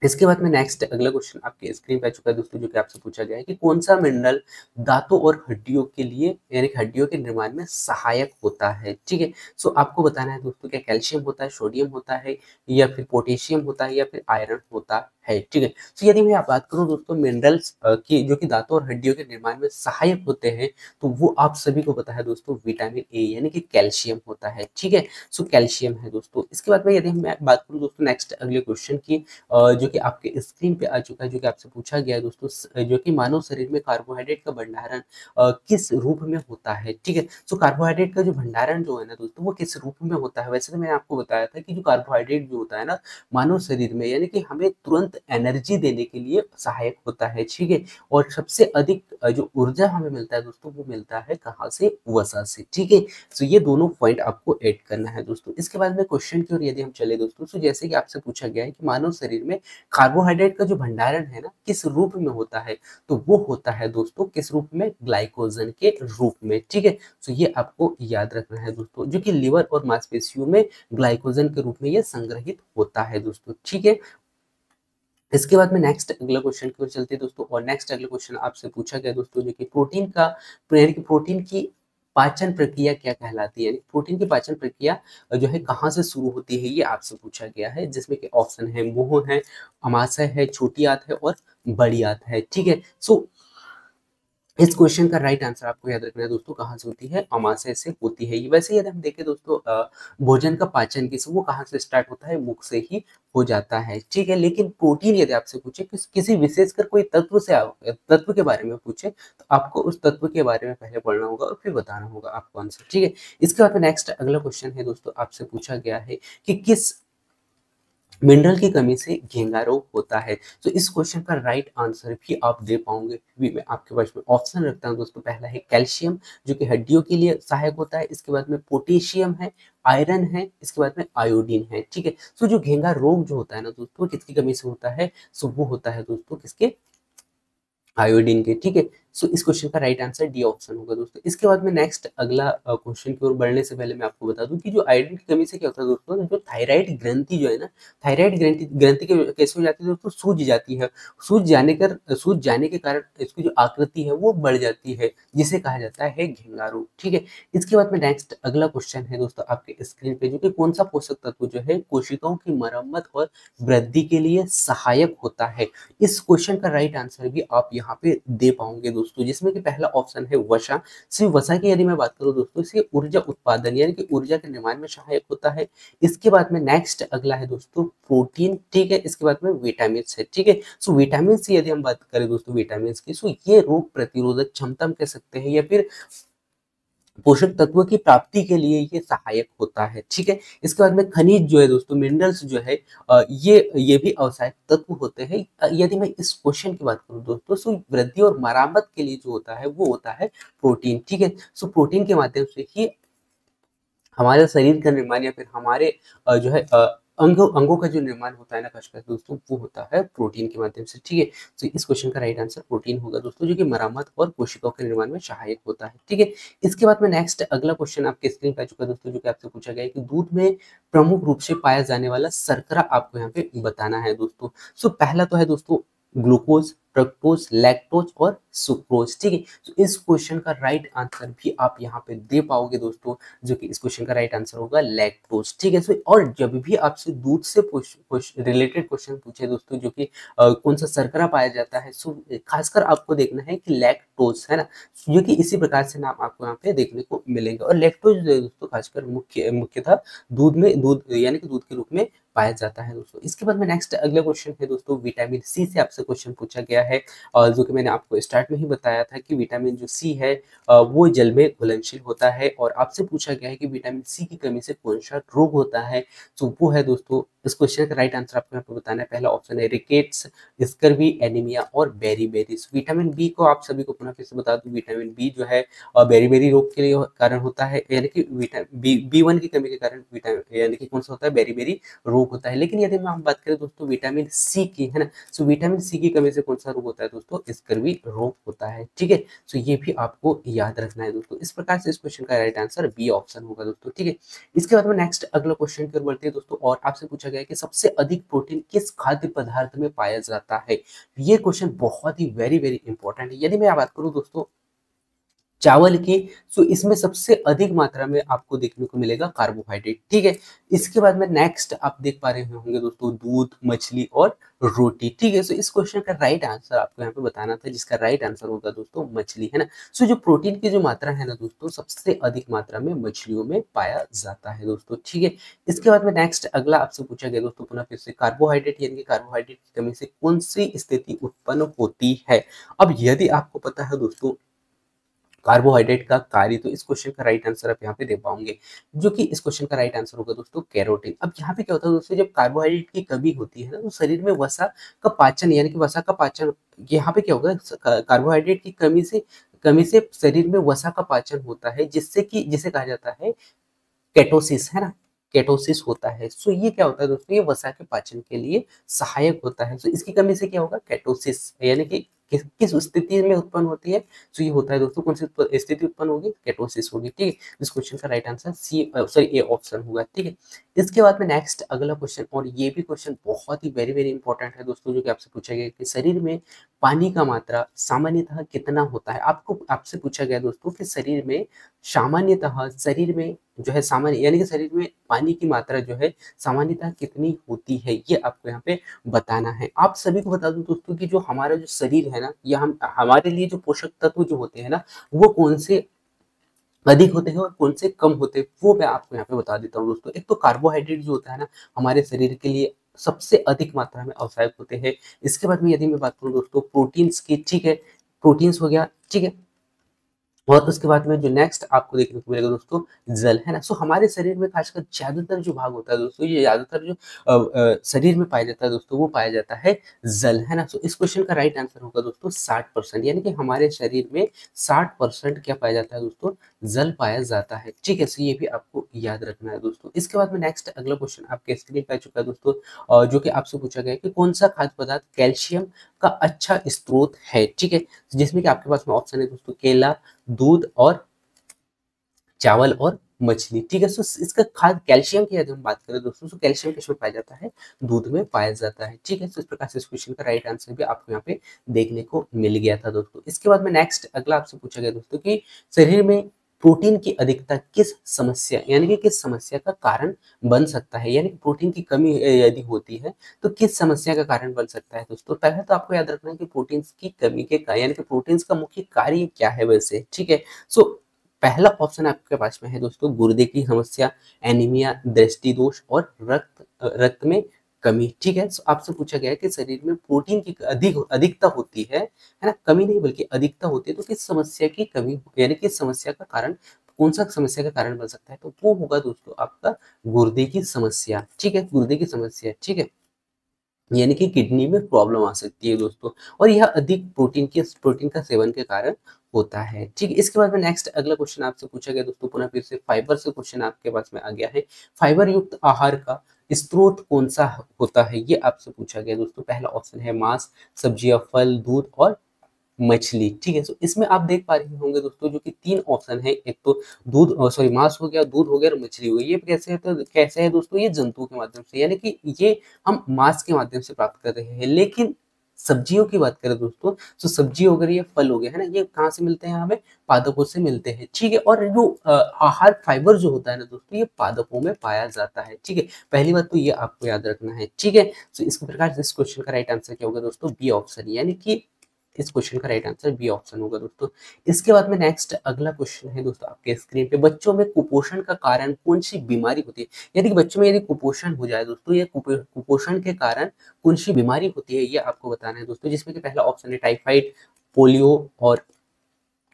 इसके बाद में नेक्स्ट अगला क्वेश्चन आपके स्क्रीन पे आ चुका है दोस्तों, जो कि आपसे पूछा गया है कि कौन सा मिनरल दांतों और हड्डियों के लिए, यानी कि हड्डियों के निर्माण में सहायक होता है। ठीक है, सो आपको बताना है दोस्तों, क्या कैल्शियम होता है, सोडियम होता है, या फिर पोटेशियम होता है, या फिर आयरन होता है। ठीक है, तो यदि मैं बात करूं दोस्तों मिनरल्स की, जो कि दांतों और हड्डियों के निर्माण में सहायक होते हैं, तो वो आप सभी को पता है दोस्तों, विटामिन ए यानी कि कैल्शियम होता है। ठीक है, सो कैल्शियम है दोस्तों। इसके बाद में यदि मैं बात करूं दोस्तों नेक्स्ट अगले क्वेश्चन की, जो कि आपके स्क्रीन पे आ चुका है, जो कि आपसे पूछा गया है दोस्तों, जो कि मानव शरीर में कार्बोहाइड्रेट का भंडारण किस रूप में होता है। ठीक है, सो कार्बोहाइड्रेट का जो भंडारण जो है ना दोस्तों, वो किस रूप में होता है? वैसे तो मैंने आपको बताया था कि जो कार्बोहाइड्रेट जो होता है ना मानव शरीर में, यानी कि हमें तुरंत एनर्जी देने के लिए सहायक होता है। ठीक है, और सबसे अधिक जो ऊर्जा हमें मिलता है दोस्तों, वो मिलता है कहाँ से? वसा से। ठीक है, तो ये दोनों पॉइंट आपको ऐड करना है दोस्तों। इसके बाद में क्वेश्चन की ओर यदि हम चले दोस्तों, तो जैसे कि आपसे पूछा गया है कि मानव शरीर में कार्बोहाइड्रेट का जो भंडारण है ना, किस रूप में होता है? तो वो होता है दोस्तों किस रूप में? ग्लाइकोजन के रूप में। ठीक है, तो ये आपको याद रखना है दोस्तों, जो कि लिवर और मांसपेशियों में ग्लाइकोजन के रूप में ये संग्रहित होता है दोस्तों। ठीक है, इसके बाद में नेक्स्ट अगला क्वेश्चन की ओर चलते हैं दोस्तों, और नेक्स्ट अगला क्वेश्चन आपसे पूछा गया दोस्तों, जो कि प्रोटीन की पाचन प्रक्रिया क्या कहलाती है? यानी प्रोटीन की पाचन प्रक्रिया जो है कहाँ से शुरू होती है, ये आपसे पूछा गया है, जिसमें कि ऑप्शन है मुंह है, अमाशय है, छोटी आंत है और बड़ी आंत है। ठीक है, सो इस क्वेश्चन का राइट आंसर आपको याद रखना है दोस्तों, कहाँ से होती है? अमाशय से होती है। ये वैसे यदि हम देखें दोस्तों, भोजन का पाचन वो कहाँ से स्टार्ट होता है? मुख से ही हो जाता है। ठीक है, लेकिन प्रोटीन यदि आपसे पूछे किसी विशेषकर कोई तत्व के बारे में पूछे, तो आपको उस तत्व के बारे में पहले पढ़ना होगा और फिर बताना होगा आपको आंसर। ठीक है, इसके बाद में नेक्स्ट अगला क्वेश्चन है दोस्तों, आपसे पूछा गया है कि किस मिनरल की कमी से घेंगा रोग होता है? तो इस क्वेश्चन का राइट आंसर भी आप दे पाओगे, भी मैं आपके पास में ऑप्शन रखता हूँ दोस्तों। पहला है कैल्शियम, जो कि हड्डियों के लिए सहायक होता है। इसके बाद में पोटेशियम है, आयरन है, इसके बाद में आयोडीन है। ठीक है, सो जो घेंगा रोग जो होता है ना दोस्तों, किसकी कमी से होता है? सो वो होता है दोस्तों किसके? आयोडीन के। ठीक है, सो इस क्वेश्चन का राइट आंसर डी ऑप्शन होगा दोस्तों। इसके बाद में नेक्स्ट अगला क्वेश्चन की ओर बढ़ने से पहले मैं आपको बता दूं कि जो आयोडीन की कमी से क्या होता है दोस्तों, जो थायराइड ग्रंथि जो है ना, थायराइड ग्रंथि ग्रंथि कैसे हो जाती है दोस्तों? सूज जाती है। सूज जाने के कारण इसकी जो आकृति है वो बढ़ जाती है, जिसे कहा जाता है घेंगा रोग। ठीक है, इसके बाद में नेक्स्ट अगला क्वेश्चन है दोस्तों आपके स्क्रीन पे, जो कि कौन सा पोषक तत्व जो है कोशिकाओं की मरम्मत और वृद्धि के लिए सहायक होता है? इस क्वेश्चन का राइट आंसर भी आप यहाँ पे दे पाओगे दोस्तों, जिसमें कि पहला ऑप्शन है वसा। सिर्फ वसा की यदि मैं बात करूँ दोस्तों, इसके ऊर्जा उत्पादन यानी कि ऊर्जा के निर्माण में सहायक होता है। इसके बाद में नेक्स्ट अगला है दोस्तों प्रोटीन। ठीक है, इसके बाद में विटामिन है। ठीक है, सो विटामिन सी यदि हम बात करें दोस्तों विटामिन की, सो ये रोग प्रतिरोधक क्षमता हम कह सकते हैं, या फिर पोषक तत्वों की प्राप्ति के लिए ये सहायक होता है। ठीक है, इसके बाद में खनिज जो है दोस्तों, मिनरल्स जो है, ये भी आवश्यक तत्व होते हैं। यदि मैं इस क्वेश्चन की बात करूं दोस्तों, सो वृद्धि और मरामत के लिए जो होता है वो होता है प्रोटीन। ठीक है, सो प्रोटीन के माध्यम से ही हमारे शरीर का निर्माण, या फिर हमारे जो है अंगों का जो निर्माण होता है ना खासकर दोस्तों, वो होता है प्रोटीन के माध्यम से, ठीक है। तो इस क्वेश्चन का राइट आंसर प्रोटीन होगा दोस्तों, जो कि मरम्मत और कोशिकाओं के निर्माण में सहायक होता है, ठीक है। इसके बाद में नेक्स्ट अगला क्वेश्चन आपके स्क्रीन पे आ चुका है दोस्तों, जो कि आपसे पूछा गया है कि दूध में प्रमुख रूप से पाया जाने वाला शर्करा आपको यहाँ पे बताना है दोस्तों। सो पहला तो है दोस्तों ग्लूकोज, फ्रक्टोज, लैक्टोज और सुक्रोज, ठीक है। तो इस क्वेश्चन का राइट आंसर भी आप यहाँ पे दे पाओगे दोस्तों, जो कि इस क्वेश्चन का राइट आंसर होगा लैक्टोज, ठीक है। सो और जब भी आपसे दूध से रिलेटेड क्वेश्चन पूछे दोस्तों, जो कि कौन सा शर्करा पाया जाता है, सो खासकर आपको देखना है कि लैक्टोज है ना, जो कि इसी प्रकार से नाम आपको यहाँ पे देखने को मिलेगा। और लैक्टोज जो है दोस्तों खासकर मुख्यतः दूध यानी कि दूध के रूप में पाया जाता है दोस्तों। इसके बाद में नेक्स्ट अगला क्वेश्चन है दोस्तों, विटामिन सी से आपसे क्वेश्चन पूछा गया है, और जो कि मैंने आपको स्टार्ट में ही बताया था कि विटामिन जो सी है वो जल में घुलनशील होता है, और आपसे पूछा गया है कि विटामिन सी की कमी से कौन सा रोग होता है। तो वो है दोस्तों, इस क्वेश्चन का राइट आंसर आपको यहाँ पे बताना है। पहला ऑप्शन है रिकेट्स, स्कर्वी, एनीमिया और बेरीबेरीज। विटामिन बी को आप सभी को पुनः फिर से बता दूं, विटामिन बी जो है बेरीबेरी रोग के लिए कारण होता है, यानी कि विटामिन बी 1 की कमी के कारण विटामिन यानी कि कौन सा होता है, बेरीबेरी रोग होता है। लेकिन यदि हम बात करें दोस्तों विटामिन सी की, है ना, तो विटामिन सी की कमी से कौन सा रोग होता है दोस्तों, स्कर्वी रोग होता है, ठीक है। तो ये भी आपको याद रखना है दोस्तों। इस प्रकार से इस क्वेश्चन का राइट आंसर बी ऑप्शन होगा दोस्तों, ठीक है। इसके बाद में नेक्स्ट अगला क्वेश्चन की ओर बढ़ते हैं दोस्तों, और आपसे पूछा गया है कि सबसे अधिक प्रोटीन किस खाद्य पदार्थ में पाया जाता है। ये क्वेश्चन बहुत ही वेरी वेरी इंपॉर्टेंट है। यदि मैं बात करूं दोस्तों चावल की, तो इसमें सबसे अधिक मात्रा में आपको देखने को मिलेगा कार्बोहाइड्रेट, ठीक है। इसके बाद में नेक्स्ट आप देख पा रहे होंगे दोस्तों दूध, मछली और रोटी, ठीक है। सो इस क्वेश्चन का राइट आंसर आपको यहाँ पे बताना था, जिसका राइट आंसर होगा दोस्तों मछली, है ना। सो जो प्रोटीन की जो मात्रा है ना दोस्तों, सबसे अधिक मात्रा में मछलियों में पाया जाता है दोस्तों, ठीक है। इसके बाद में नेक्स्ट अगला आपसे पूछा गया दोस्तों पुनः फिर से, कार्बोहाइड्रेट यानी कि कार्बोहाइड्रेट की कमी से कौन सी स्थिति उत्पन्न होती है। अब यदि आपको पता है दोस्तों कार्बोहाइड्रेट का कार्य, तो इस क्वेश्चन का राइट आंसर आप यहाँ पे दे पाओगे, जो कि इस क्वेश्चन का राइट आंसर होगा दोस्तों कैरोटीन। अब यहाँ पे क्या होता है दोस्तों, जब कार्बोहाइड्रेट की कमी होती है ना, तो शरीर में वसा का पाचन यानी कि वसा का पाचन, यहाँ पे क्या होगा, कार्बोहाइड्रेट की कमी से शरीर में वसा का पाचन होता है, जिसे कहा जाता है केटोसिस, है ना, केटोसिस होता है। सो ये क्या होता है दोस्तों, ये वसा के पाचन के लिए सहायक होता है। सो इसकी कमी से क्या होगा, केटोसिस यानी कि किस स्थिति में उत्पन्न होती है। सो ये होता है दोस्तों, कौन सी स्थिति उत्पन्न होगी, केटोसिस होगी, ठीक है। इस क्वेश्चन का राइट आंसर ए ऑप्शन होगा, ठीक है। इसके बाद में नेक्स्ट अगला क्वेश्चन, और ये भी क्वेश्चन बहुत ही वेरी वेरी इंपॉर्टेंट है दोस्तों, जो कि आपसे पूछा गया कि शरीर में पानी का मात्रा सामान्यतः कितना होता है। आपसे पूछा गया दोस्तों कि शरीर में जो है सामान्य यानी कि शरीर में पानी की मात्रा जो है सामान्यतः कितनी होती है, ये आपको यहाँ पे बताना है। आप सभी को बता दूं दोस्तों कि जो हमारा जो शरीर है ना, या हमारे लिए जो पोषक तत्व जो होते हैं ना, वो कौन से अधिक होते हैं और कौन से कम होते हैं, वो मैं आपको यहाँ पे बता देता हूँ दोस्तों। एक तो कार्बोहाइड्रेट जो होता है ना, हमारे शरीर के लिए सबसे अधिक मात्रा में आवश्यक होते हैं। इसके बाद में यदि मैं बात करूँ दोस्तों प्रोटीन्स की, ठीक है, प्रोटीन्स हो गया, ठीक है। और उसके बाद में जो नेक्स्ट आपको देखने को मिलेगा दोस्तों जल, है ना। सो हमारे शरीर में खासकर ज्यादातर जो भाग होता है दोस्तों, ये ज्यादातर जो शरीर में पाया जाता है दोस्तों, वो पाया जाता है जल, है ना। सो इस क्वेश्चन का राइट आंसर होगा दोस्तों 60%, यानी कि हमारे शरीर में 60% क्या पाया जाता है दोस्तों, जल पाया जाता है, ठीक है। सो ये भी आपको याद रखना है दोस्तों। इसके बाद में नेक्स्ट अगला क्वेश्चन आपके स्क्रीन पे आ चुका है दोस्तों, जो कि आपसे पूछा गया है कि कौन सा खाद्य पदार्थ कैल्शियम का अच्छा स्रोत है, ठीक है। जिसमें कि आपके पास में ऑप्शन है दोस्तों केला, दूध और चावल और मछली, ठीक है। सो इसका खाद कैल्शियम की यदि हम बात करें दोस्तों, तो कैल्शियम किसमें पाया जाता है, दूध में पाया जाता है, ठीक है। तो इस प्रकार से इस क्वेश्चन का राइट आंसर भी आपको यहाँ पे देखने को मिल गया था दोस्तों। इसके बाद में नेक्स्ट अगला आपसे पूछा गया दोस्तों कि शरीर में प्रोटीन की अधिकता किस समस्या यानी कि किस समस्या का कारण बन सकता है, यानी कि प्रोटीन की कमी यदि होती है तो किस समस्या का कारण बन सकता है दोस्तों। पहले तो आपको याद रखना है कि प्रोटीन की कमी के यानी कि प्रोटीन का मुख्य कार्य क्या है वैसे, ठीक है। सो पहला ऑप्शन आपके पास में है दोस्तों गुर्दे की समस्या, एनीमिया, दृष्टि दोष और रक्त में कमी, ठीक है। आपसे पूछा गया है कि शरीर में प्रोटीन की अधिकता होती है ना, कमी नहीं बल्कि अधिकता होती है, तो किस समस्या की कमी यानी किस समस्या का कारण, कौन सा समस्या का कारण बन सकता है, तो वो होगा दोस्तों आपका गुर्दे की समस्या, ठीक है, गुर्दे की समस्या, ठीक है। यानी कि किडनी में प्रॉब्लम आ सकती है दोस्तों, और यह अधिक प्रोटीन का सेवन के कारण होता है, ठीक है। इसके बाद में नेक्स्ट अगला क्वेश्चन आपसे पूछा गया दोस्तों, पुनः फिर से फाइबर से क्वेश्चन आपके पास में आ गया है। फाइबर युक्त आहार का स्रोत कौन सा होता है, ये आपसे पूछा गया दोस्तों। पहला ऑप्शन है मांस, सब्जियां, फल, दूध और मछली। ठीक है, तो इसमें आप देख पा रहे होंगे दोस्तों जो कि तीन ऑप्शन है, एक तो दूध सॉरी मांस हो गया, दूध हो गया और मछली हो गई। ये कैसे है, तो कैसे है दोस्तों, ये जंतु के माध्यम से, यानी कि ये हम मांस के माध्यम से प्राप्त कर रहे हैं। लेकिन सब्जियों की बात करें दोस्तों, तो सब्जी हो गई, ये फल हो गया, है ना, ये कहाँ से मिलते हैं, हमें पादपों से मिलते हैं। ठीक है, और जो आहार फाइबर जो होता है ना दोस्तों, ये पादपों में पाया जाता है। ठीक है, पहली बात तो ये आपको याद रखना है। ठीक है, तो इस प्रकार से इस क्वेश्चन का राइट आंसर क्या होगा दोस्तों, बी ऑप्शन, यानी कि इस क्वेश्चन का राइट आंसर बी ऑप्शन होगा दोस्तों। इसके बाद में नेक्स्ट अगला क्वेश्चन है दोस्तों आपके स्क्रीन पे, बच्चों में कुपोषण का कारण कौन सी बीमारी होती है। यानी कि बच्चों में यदि कुपोषण हो जाए दोस्तों, ये कुपोषण के कारण कौन सी बीमारी होती है, ये आपको बताना है दोस्तों। जिसमें कि पहला ऑप्शन है टाइफाइड, पोलियो और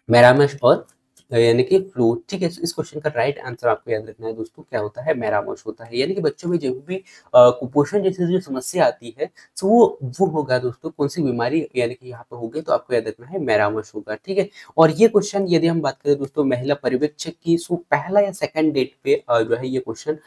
मैरामश और यानी कि फ्लू। ठीक है, तो इस क्वेश्चन का राइट आंसर आपको याद रखना है दोस्तों, क्या होता है, मैरामश होता है। यानी कि बच्चों में जब भी कुपोषण जैसी जो समस्या आती है, तो वो होगा दोस्तों, कौन सी बीमारी यानी कि यहाँ पे होगी, तो आपको याद रखना है मैरामश होगा। ठीक है, और ये क्वेश्चन यदि हम बात करें दोस्तों महिला पर्यवेक्षक की, सो पहला या सेकंड डेट पे जो है ये क्वेश्चन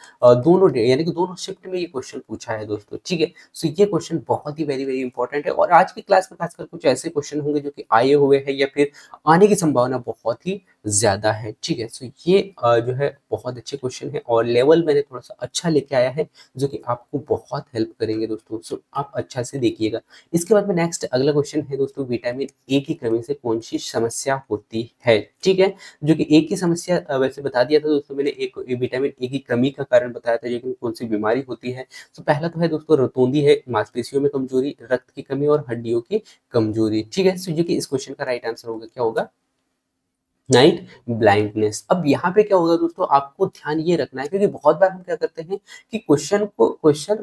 दोनों डे यानी कि दोनों शिफ्ट में ये क्वेश्चन पूछा है दोस्तों। ठीक है, सो ये क्वेश्चन बहुत ही वेरी वेरी इंपॉर्टेंट है, और आज की क्लास में खासकर कुछ ऐसे क्वेश्चन होंगे जो कि आए हुए हैं या फिर आने की संभावना बहुत ही ज्यादा है। ठीक है, सो ये जो है बहुत अच्छे क्वेश्चन है, और लेवल मैंने थोड़ा सा अच्छा लेके आया है, जो कि आपको बहुत हेल्प करेंगे दोस्तों। सो आप अच्छा से देखिएगा। इसके बाद में नेक्स्ट अगला क्वेश्चन है दोस्तों, विटामिन ए की कमी से कौन सी समस्या होती है। ठीक है, जो कि ए की समस्या वैसे बता दिया था दोस्तों मैंने, एक विटामिन ए की कमी का कारण बताया था, लेकिन कौन सी बीमारी होती है। तो पहला तो है दोस्तों रतौंधी है, मांसपेशियों में कमजोरी, रक्त की कमी और हड्डियों की कमजोरी। ठीक है, सो जो कि इस क्वेश्चन का राइट आंसर होगा, क्या होगा, नाइट ब्लाइंडनेस। अब यहाँ पे क्या होगा दोस्तों, आपको ध्यान ये रखना है, क्योंकि बहुत बार हम क्या करते हैं कि क्वेश्चन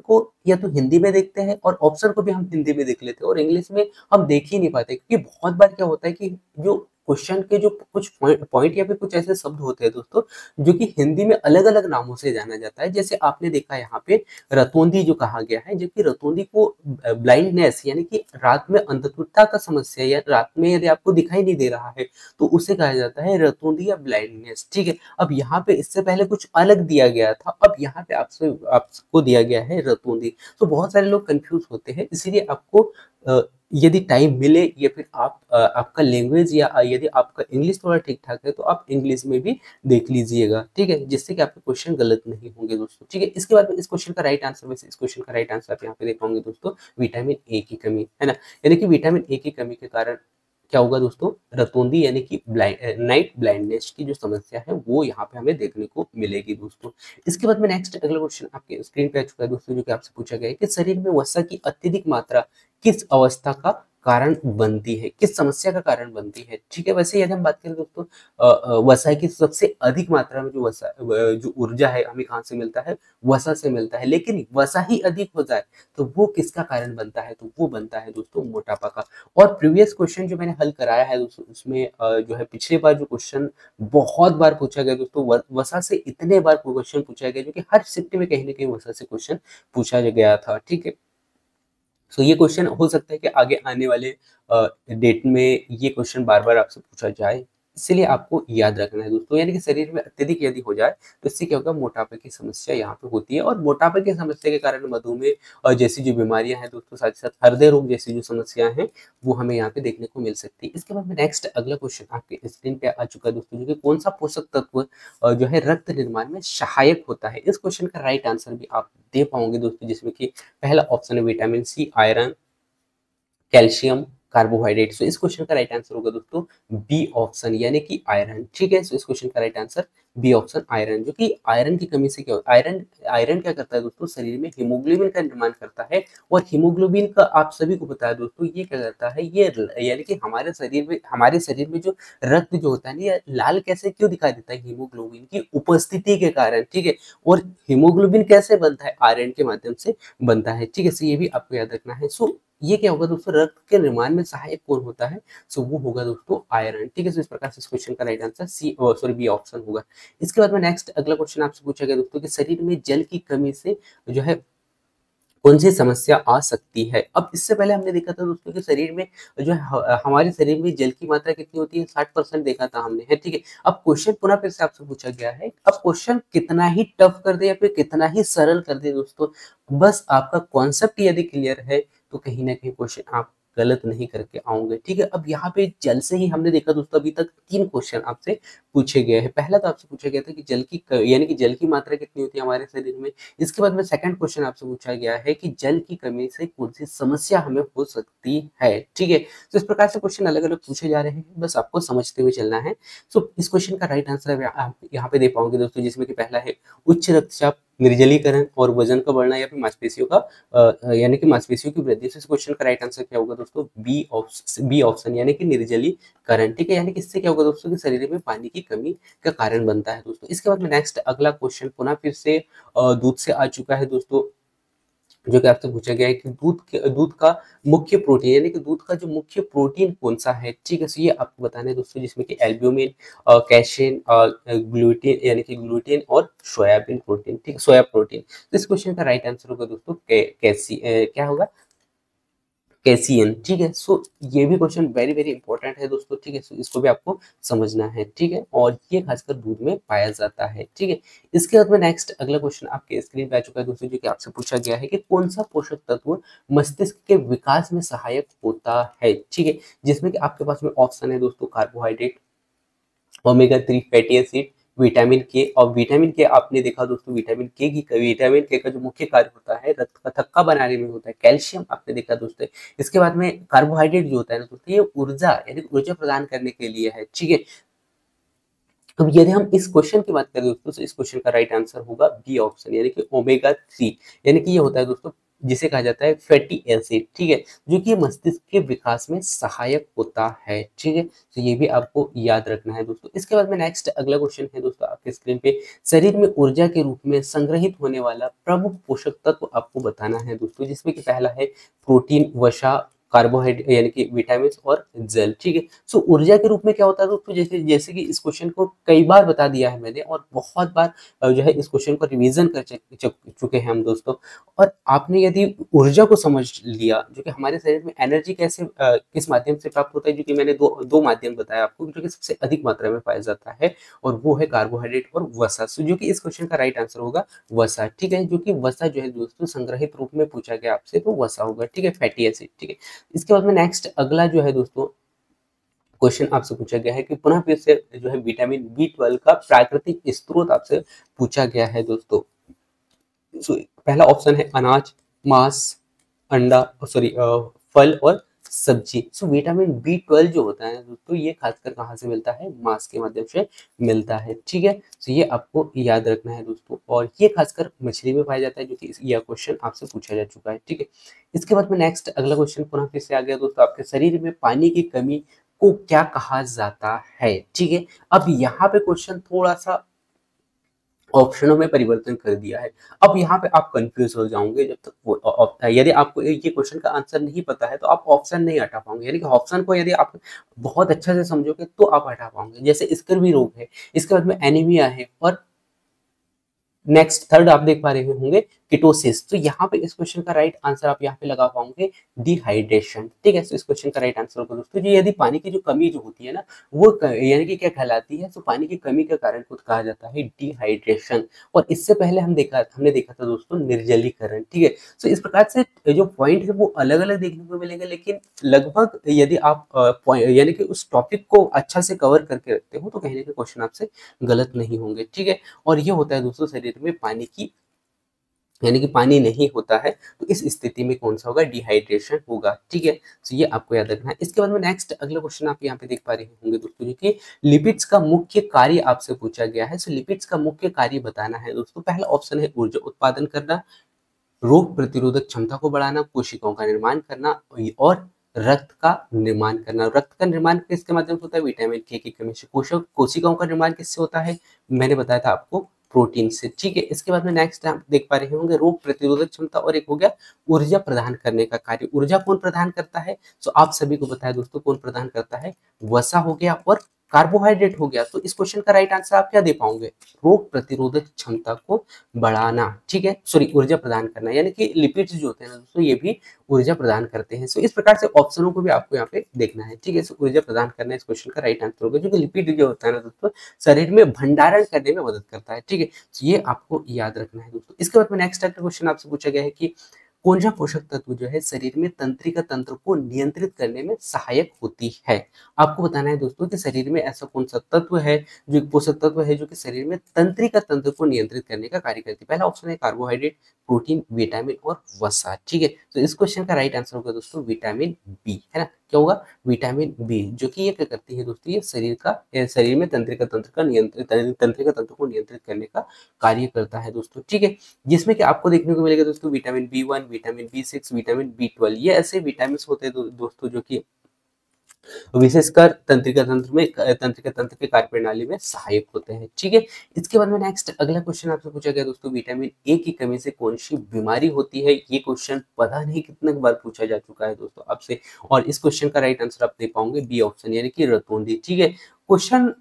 को या तो हिंदी में देखते हैं, और ऑप्शन को भी हम हिंदी में देख लेते हैं, और इंग्लिश में हम देख ही नहीं पाते, क्योंकि बहुत बार क्या होता है कि जो क्वेश्चन के जो कुछ पॉइंट या फिर कुछ ऐसे शब्द होते हैं दोस्तों, जो कि हिंदी में अलग अलग नामों से जाना जाता है। जैसे आपने देखा यहाँ पे रतौंधी जो कहा गया है, जबकि रतौंधी को ब्लाइंडनेस यानी कि रात में अंधत्वता का समस्या, या रात में यदि आपको दिखाई नहीं दे रहा है, तो उसे कहा जाता है रतौंधी या ब्लाइंडनेस। ठीक है, अब यहाँ पे इससे पहले कुछ अलग दिया गया था, अब यहाँ पे आपको दिया गया है रतौंधी। तो बहुत सारे लोग कंफ्यूज होते हैं, इसीलिए आपको यदि टाइम मिले, या फिर आपका लैंग्वेज या यदि आपका इंग्लिश थोड़ा ठीक ठाक है, तो आप इंग्लिश में भी देख लीजिएगा। ठीक है, जिससे कि आपके क्वेश्चन गलत नहीं होंगे दोस्तों। ठीक है, इसके बाद इस क्वेश्चन का राइट आंसर, वैसे इस क्वेश्चन का राइट आंसर आप यहाँ पे देख पाओगे दोस्तों, विटामिन ए की कमी, है ना। यानी कि विटामिन ए की कमी के कारण क्या होगा दोस्तों, रतौंधी यानी कि नाइट ब्लाइंडनेस की जो समस्या है, वो यहाँ पे हमें देखने को मिलेगी दोस्तों। इसके बाद में नेक्स्ट अगला क्वेश्चन आपके स्क्रीन पे आ चुका है दोस्तों, जो कि आपसे पूछा गया है कि शरीर में वसा की अत्यधिक मात्रा किस अवस्था का कारण बनती है, किस समस्या का कारण बनती है। ठीक है, वैसे यदि हम बात करें दोस्तों वसा की सबसे अधिक मात्रा में जो जो ऊर्जा है, हमें कहाँ से मिलता है, वसा से मिलता है। लेकिन वसा ही अधिक हो जाए तो वो किसका कारण बनता है, तो वो बनता है दोस्तों मोटापा का। और प्रीवियस क्वेश्चन जो मैंने हल कराया है दोस्तों, उसमें जो है पिछले बार जो क्वेश्चन बहुत बार पूछा गया दोस्तों, वसा से इतने बार क्वेश्चन पूछा गया, जो कि हर शिफ्ट में कहीं ना कहीं वसा से क्वेश्चन पूछा गया था। ठीक है, सो ये क्वेश्चन हो सकता है कि आगे आने वाले डेट में ये क्वेश्चन बार बार आपसे पूछा जाए, इसलिए आपको याद रखना है दोस्तों। यानी कि शरीर में अत्यधिक यदि हो जाए, तो इससे क्या होगा, मोटापे की समस्या यहाँ पे होती है, और मोटापे की समस्या के कारण मधुमेह और जैसी जो बीमारियां हैं दोस्तों, साथ ही साथ हृदय रोग जैसी जो समस्याएं हैं, वो हमें यहाँ पे देखने को मिल सकती है। इसके बाद में नेक्स्ट अगला क्वेश्चन आपके स्क्रीन पे आ चुका है दोस्तों, जो कि कौन सा पोषक तत्व जो है रक्त निर्माण में सहायक होता है। इस क्वेश्चन का राइट आंसर भी आप दे पाओगे दोस्तों, जिसमें कि पहला ऑप्शन है vitamin C, iron, calcium, carbohydrate. So इस क्वेश्चन का राइट आंसर होगा दोस्तों बी ऑप्शन, यानी कि आयरन। ठीक है, सो इस क्वेश्चन का right answer B option iron, जो कि आयरन की कमी से क्या होता है, आयरन आयरन क्या करता है दोस्तों, शरीर में हीमोग्लोबिन का निर्माण करता है। और हीमोग्लोबिन का आप सभी को पता है दोस्तों, ये क्या करता है, ये यानी कि हमारे शरीर में जो रक्त जो होता है ना, ये लाल कैसे क्यों दिखाई देता है, हीमोग्लोबिन की उपस्थिति के कारण। ठीक है, और हीमोग्लोबिन कैसे बनता है, आयरन के माध्यम से बनता है। ठीक है, सो ये भी आपको याद रखना है। सो ये क्या होगा दोस्तों, रक्त के निर्माण में सहायक कौन होता है, सो वो होगा दोस्तों आयरन। ठीक है, सो इस प्रकार से इस क्वेश्चन का राइट आंसर बी ऑप्शन होगा। इसके बाद में नेक्स्ट अगला क्वेश्चन आपसे पूछा गया दोस्तों कि शरीर में जल की कमी से जो है कौन सी समस्या आ सकती है। अब इससे पहले हमने देखा था दोस्तों कि शरीर में जो है हमारे शरीर में जल की मात्रा कितनी होती है, 60% देखा था हमने, है ठीक है। अब क्वेश्चन पुनः फिर से आपसे पूछा गया है, अब क्वेश्चन कितना ही टफ कर दे या फिर कितना ही सरल कर दे दोस्तों, बस आपका कॉन्सेप्ट यदि क्लियर है तो कहीं ना कहीं क्वेश्चन आप गलत नहीं करके आओगे, ठीक है। अब यहाँ पे जल से ही हमने देखा दोस्तों, अभी तक 3 क्वेश्चन आपसे पूछे गए हैं। पहला तो आपसे पूछा गया था कि यानी कि जल की मात्रा कितनी होती है हमारे शरीर में। इसके बाद में सेकंड क्वेश्चन आपसे पूछा गया है कि जल की कमी से कौन सी समस्या हमें हो सकती है, ठीक है। तो इस प्रकार से क्वेश्चन अलग अलग पूछे जा रहे हैं, बस आपको समझते हुए चलना है। सो इस क्वेश्चन का राइट आंसर आप यहाँ पे दे पाओगे दोस्तों, जिसमें कि पहला है उच्च रक्तचाप, निर्जलीकरण और वजन का बढ़ना या फिर मांसपेशियों का यानी कि मांसपेशियों की वृद्धि। से इस क्वेश्चन का राइट आंसर क्या होगा दोस्तों, बी ऑप्शन यानी कि निर्जलीकरण, ठीक है। यानी कि इससे क्या होगा दोस्तों कि शरीर में पानी की कमी का कारण बनता है दोस्तों। इसके बाद में नेक्स्ट अगला क्वेश्चन पुनः फिर से दूध से आ चुका है दोस्तों, जो कि आपसे पूछा गया है कि दूध का मुख्य प्रोटीन यानी कि दूध का जो मुख्य प्रोटीन कौन सा है, ठीक है। तो ये आपको बताना है दोस्तों, जिसमें कि एल्ब्यूमिन, कैसेन, ग्लूटीन यानी कि ग्लूटीन और सोयाबीन प्रोटीन, ठीक है, सोया प्रोटीन। तो इस क्वेश्चन का राइट आंसर होगा दोस्तों क्या होगा, कैसियन, ठीक है। सो ये भी क्वेश्चन वेरी वेरी इंपॉर्टेंट है दोस्तों, ठीक है। सो इसको भी आपको समझना है, ठीक है, और ये खासकर दूध में पाया जाता है, ठीक है। इसके बाद में नेक्स्ट अगला क्वेश्चन आपके स्क्रीन पे आ चुका है दोस्तों, जो कि आपसे पूछा गया है कि कौन सा पोषक तत्व मस्तिष्क के विकास में सहायक होता है, ठीक है। जिसमें कि आपके पास में ऑप्शन है दोस्तों, carbohydrate, omega 3 fatty acid, vitamin के। और विटामिन के आपने देखा दोस्तों, विटामिन के का जो मुख्य कार्य होता है रक्त का थक्का बनाने में होता है। कैल्शियम आपने देखा दोस्तों। इसके बाद में कार्बोहाइड्रेट जो होता है ना दोस्तों, ये ऊर्जा यानी ऊर्जा प्रदान करने के लिए है, ठीक है। अब यदि हम इस क्वेश्चन की बात करें दोस्तों, तो इस क्वेश्चन का राइट आंसर होगा बी ऑप्शन यानी कि ओमेगा 3, यानी कि ये होता है दोस्तों जिसे कहा जाता है फैटी एसिड, ठीक है, जो कि मस्तिष्क के विकास में सहायक होता है, ठीक है। तो ये भी आपको याद रखना है दोस्तों। इसके बाद में नेक्स्ट अगला क्वेश्चन है दोस्तों आपके स्क्रीन पे, शरीर में ऊर्जा के रूप में संग्रहित होने वाला प्रमुख पोषक तत्व आपको बताना है दोस्तों, जिसमें कि पहला है प्रोटीन, वसा, कार्बोहाइड्रेट यानी कि विटामिन और जल, ठीक है। सो ऊर्जा के रूप में क्या होता है दोस्तों, जैसे जैसे कि इस क्वेश्चन को कई बार बता दिया है मैंने, और बहुत बार जो है इस क्वेश्चन को रिवीजन कर चुके हैं हम दोस्तों। और आपने यदि ऊर्जा को समझ लिया, जो कि हमारे शरीर में एनर्जी कैसे किस माध्यम से प्राप्त होता है, जो कि मैंने दो माध्यम बताया आपको, जो कि सबसे अधिक मात्रा में पाया जाता है, और वो है कार्बोहाइड्रेट और वसा। सो जो कि इस क्वेश्चन का राइट आंसर होगा वसा, ठीक है। जो कि वसा जो है दोस्तों संग्रहित रूप में पूछा गया आपसे, तो वसा होगा, ठीक है, फैटी एसिड, ठीक है। इसके बाद में नेक्स्ट अगला जो है दोस्तों क्वेश्चन आपसे पूछा गया है कि पुनः फिर से जो है विटामिन B12 का प्राकृतिक स्रोत आपसे पूछा गया है दोस्तों। पहला ऑप्शन है अनाज, मांस, अंडा, सॉरी फल और सब्जी। सो विटामिन B12 जो होता है दोस्तों, ये खासकर कहाँ से मिलता है, मांस के माध्यम से मिलता है, ठीक है। तो ये आपको याद रखना है दोस्तों, और ये खासकर मछली में पाया जाता है, जो कि यह क्वेश्चन आपसे पूछा जा चुका है, ठीक है। इसके बाद में नेक्स्ट अगला क्वेश्चन पुनः फिर से आ गया दोस्तों, आपके शरीर में पानी की कमी को क्या कहा जाता है, ठीक है। अब यहाँ पे क्वेश्चन थोड़ा सा ऑप्शनों में परिवर्तन कर दिया है। अब यहाँ पे आप कंफ्यूज हो जाओगे, जब तक यदि आपको ये क्वेश्चन का आंसर नहीं पता है तो आप ऑप्शन नहीं हटा पाओगे, यानी कि ऑप्शन को यदि आप बहुत अच्छे से समझोगे तो आप हटा पाओगे। जैसे स्कर्वी रोग है, इसके बाद में एनीमिया है, और नेक्स्ट थर्ड आप देख पा रहे होंगे कीटोसिस। तो यहाँ पे इस क्वेश्चन का राइट आंसर आप यहाँ पे लगा पाओगे डिहाइड्रेशन, ठीक है। तो इस क्वेश्चन का राइट आंसर होगा दोस्तों जी, यदि पानी की जो कमी जो होती है ना, वो यानी कि क्या कहलाती है, तो पानी की कमी के कारण को कहा जाता है डिहाइड्रेशन। और इससे पहले हमने देखा था दोस्तों निर्जलीकरण, ठीक है। तो इस प्रकार से जो पॉइंट है वो अलग अलग देखने को मिलेगा, लेकिन लगभग यदि आप यानी कि उस टॉपिक को अच्छा से कवर करके रखते हो तो कहीं ना कहीं क्वेश्चन आपसे गलत नहीं होंगे, ठीक है। और ये होता है दोस्तों शरीर में पानी की यानी कि पानी नहीं होता है, तो इस स्थिति में कौन सा होगा, डिहाइड्रेशन होगा, ठीक है। तो ये आपको याद रखना है। इसके बाद में नेक्स्ट अगला क्वेश्चन आप यहाँ पे देख पा रहे होंगे दोस्तों, जो कि लिपिड्स का मुख्य कार्य आपसे पूछा गया है। सो लिपिड्स का मुख्य कार्य बताना है दोस्तों। पहला ऑप्शन है ऊर्जा उत्पादन करना, रोग प्रतिरोधक क्षमता को बढ़ाना, कोशिकाओं का निर्माण करना, और रक्त का निर्माण करना। रक्त का निर्माण किसके माध्यम से होता है, विटामिन के की कमी से। कोशिकाओं का निर्माण किससे होता है, मैंने बताया था आपको, प्रोटीन से, ठीक है। इसके बाद में नेक्स्ट आप देख पा रहे होंगे रोग प्रतिरोधक क्षमता, और एक हो गया ऊर्जा प्रदान करने का कार्य। ऊर्जा कौन प्रदान करता है, तो आप सभी को पता है दोस्तों कौन प्रदान करता है, वसा हो गया और कार्बोहाइड्रेट हो गया। तो इस क्वेश्चन का राइट आंसर आप क्या दे पाओगे? रोग प्रतिरोधक क्षमता को बढ़ाना, ठीक है, सॉरी ऊर्जा प्रदान करना, यानी कि लिपिड्स जो होते हैं ना दोस्तों ये भी ऊर्जा प्रदान करते हैं। सो इस प्रकार से ऑप्शनों को भी आपको यहाँ पे देखना है, ठीक है। सो ऊर्जा प्रदान करना इस क्वेश्चन का राइट आंसर होगा, जो कि लिपिड जो होता है ना दोस्तों शरीर में भंडारण करने में मदद करता है, ठीक है। तो ये आपको याद रखना है दोस्तों। इसके बाद में नेक्स्ट क्वेश्चन आपसे पूछा गया है कि कौन सा पोषक तत्व जो है शरीर में तंत्रिका तंत्र को नियंत्रित करने में सहायक होती है? आपको बताना है दोस्तों कि शरीर में ऐसा कौन सा तत्व है, जो एक पोषक तत्व है जो कि शरीर में तंत्रिका तंत्र को नियंत्रित करने का कार्य करती है। पहला ऑप्शन है कार्बोहाइड्रेट, प्रोटीन, विटामिन और वसा, ठीक है। तो इस क्वेश्चन का राइट आंसर होगा दोस्तों विटामिन बी, है ना। क्या होगा? विटामिन बी, जो कि ये क्या करती है दोस्तों, ये शरीर में तंत्रिका तंत्र का नियंत्रित तंत्रिका तंत्र को नियंत्रित करने का कार्य करता है दोस्तों, ठीक है। जिसमें कि आपको देखने को मिलेगा दोस्तों vitamin B 1, vitamin B 6, vitamin B 12, ये ऐसे विटामिन होते हैं दोस्तों जो कि विशेषकर तंत्रिका तंत्र के कार्य प्रणाली में सहायक होते हैं, ठीक है। इसके बाद में नेक्स्ट अगला क्वेश्चन आपसे पूछा गया दोस्तों, विटामिन ए की कमी से कौन सी बीमारी होती है? ये क्वेश्चन पता नहीं कितने बार पूछा जा चुका है दोस्तों आपसे, और इस क्वेश्चन का राइट आंसर आप दे पाओगे बी ऑप्शन, यानी कि रतौंधी, ठीक है। क्वेश्चन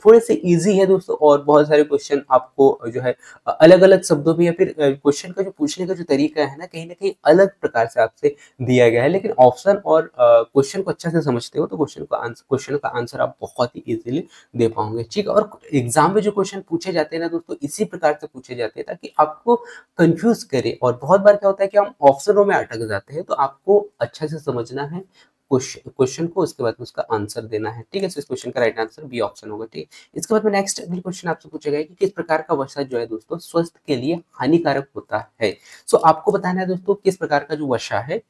थोड़े से इजी है दोस्तों, और बहुत सारे क्वेश्चन आपको जो है अलग अलग शब्दों में या फिर क्वेश्चन का जो पूछने का जो तरीका है ना कहीं अलग प्रकार से आपसे दिया गया है, लेकिन ऑप्शन और क्वेश्चन को अच्छा से समझते हो तो क्वेश्चन का आंसर आप बहुत ही इजीली दे पाओगे, ठीक है। और एग्जाम में जो क्वेश्चन पूछे जाते हैं ना दोस्तों इसी प्रकार से पूछे जाते हैं ताकि आपको कंफ्यूज करे, और बहुत बार क्या होता है कि हम ऑप्शनों में अटक जाते हैं, तो आपको अच्छा से समझना है क्वेश्चन को, उसके बाद में उसका आंसर देना है, ठीक है। इस क्वेश्चन का राइट आंसर बी ऑप्शन होगा, ठीक है। इसके बाद में नेक्स्ट अगला क्वेश्चन आपसे पूछा गया कि किस प्रकार का वसा जो है दोस्तों स्वास्थ्य के लिए हानिकारक होता है? सो आपको बताना है दोस्तों किस प्रकार का जो वसा है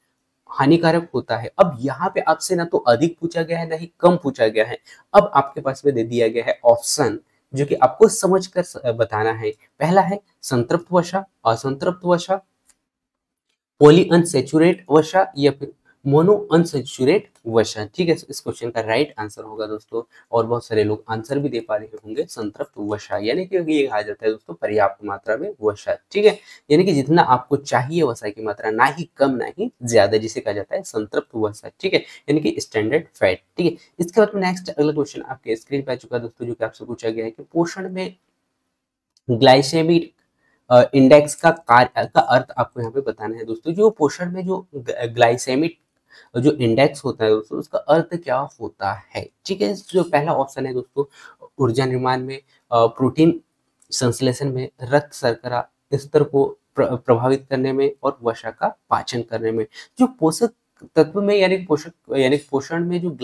हानिकारक होता है। अब यहाँ पे आपसे ना तो अधिक पूछा गया है ना ही कम पूछा गया है, अब आपके पास में दे दिया गया है ऑप्शन जो कि आपको समझकर बताना है। पहला है संतृप्त वसा, असंतृप्त वसा, पॉली अनसेचुरेट वसा या फिर मोनो अनसेचुरेट वसा, ठीक है। इस क्वेश्चन का राइट आंसर होगा दोस्तों, और बहुत सारे लोग आंसर भी दे पा रहे होंगे संतृप्त वसा, यानी कि ये कहा जाता है दोस्तों पर्याप्त मात्रा में वसा, ठीक है। यानी कि जितना आपको चाहिए वसा की मात्रा, ना ही कम ना ही ज्यादा, जिसे कहा जाता है संतृप्त वसा, ठीक है, यानी कि स्टैंडर्ड फैट, ठीक है। इसके बाद नेक्स्ट अगला क्वेश्चन आपके स्क्रीन पे आ चुका है दोस्तों, जो कि आपसे पूछा गया है कि पोषण में ग्लाइसेमिक इंडेक्स का कार्य का अर्थ आपको यहाँ पे बताना है दोस्तों। जो पोषण में जो ग्लाइसेमिक जो इंडेक्स होता है दोस्तों उसका अर्थ क्या होता है, ठीक है। जो पहला ऑप्शन है दोस्तों ऊर्जा निर्माण में, प्रोटीन संश्लेषण में, रक्त शर्करा स्तर को प्रभावित करने में, और वसा का पाचन करने में। जो पोषक तत्व में यानी पोषण में जो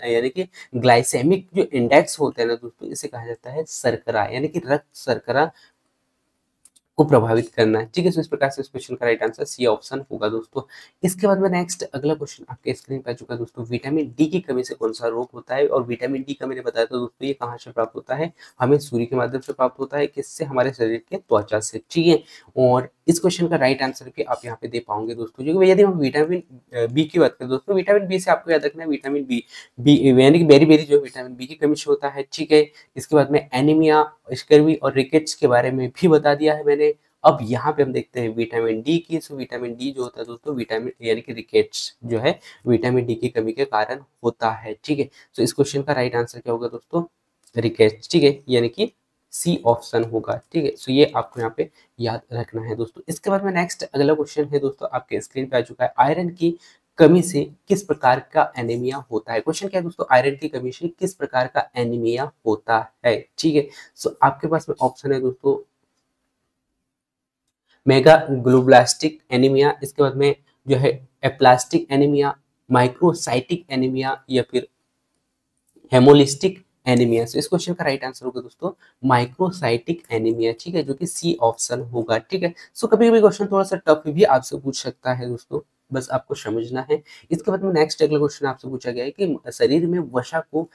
यानी कि ग्लाइसेमिक जो इंडेक्स होते हैं ना दोस्तों इसे कहा जाता है शर्करा, यानी कि रक्त शर्करा को प्रभावित करना है, ठीक है। तो इस प्रकार से इस क्वेश्चन का राइट आंसर सी ऑप्शन होगा दोस्तों। इसके बाद में नेक्स्ट अगला क्वेश्चन आपके स्क्रीन पे आ चुका है दोस्तों, विटामिन डी की कमी से कौन सा रोग होता है? और विटामिन डी का मैंने बताया था दोस्तों ये कहाँ से प्राप्त होता है? हमें सूर्य के माध्यम से प्राप्त होता है, किससे? हमारे शरीर के त्वचा से, ठीक है। और इस क्वेश्चन का राइट आंसर भी आप यहाँ पे दे पाओगे दोस्तों, जो यदि हम विटामिन बी की बात करें दोस्तों, विटामिन बी से आपको याद रखना है विटामिन बी यानी कि बेरी बेरी जो विटामिन बी की कमी से होता है, ठीक है। इसके बाद में एनीमिया, स्कर्वी और रिकेट्स के बारे में भी बता दिया है मैंने। अब यहाँ पे हम देखते हैं विटामिन डी की। सो विटामिन डी जो होता है दोस्तों विटामिन यानी कि रिकेट्स जो है विटामिन डी की कमी के कारण होता है, ठीक है। तो इस क्वेश्चन का राइट आंसर क्या होगा दोस्तों? रिकेट्स, ठीक है, यानी कि सी ऑप्शन होगा, ठीक है। सो ये आपको यहाँ पे याद रखना है दोस्तों। इसके बाद में नेक्स्ट अगला क्वेश्चन है दोस्तों आपके स्क्रीन पे आ चुका है, आयरन की कमी से किस प्रकार का एनीमिया होता है? क्वेश्चन क्या है दोस्तों, आयरन की कमी से किस प्रकार का एनीमिया होता है, ठीक है। सो आपके पास में ऑप्शन है दोस्तों मेगाग्लोब्लास्टिक एनीमिया, इसके बाद में जो है एप्लास्टिक एनीमिया, माइक्रोसाइटिक एनीमिया या फिर हेमोलिस्टिक एनीमिया। तो इस क्वेश्चन का राइट आंसर होगा दोस्तों माइक्रोसाइटिक एनीमिया, ठीक है, जो कि सी ऑप्शन होगा, ठीक है। सो कभी कभी क्वेश्चन थोड़ा सा टफ भी आपसे पूछ सकता है दोस्तों, बस आपको समझना है। इसके बाद में नेक्स्ट अगला क्वेश्चन आपसे पूछा गया है कि शरीर में वसा को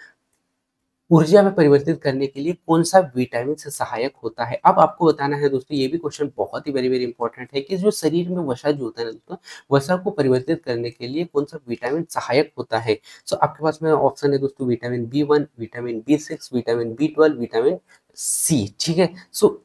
ऊर्जा में परिवर्तित करने के लिए कौन सा विटामिन से सहायक होता है? अब आपको बताना है दोस्तों, ये भी क्वेश्चन बहुत ही वेरी वेरी इंपॉर्टेंट है कि जो शरीर में वसा जो होता है ना दोस्तों, वसा को परिवर्तित करने के लिए कौन सा विटामिन सहायक होता है? सो आपके पास में ऑप्शन है दोस्तों vitamin B 1, vitamin B 6, vitamin B 12, vitamin C, ठीक है। सो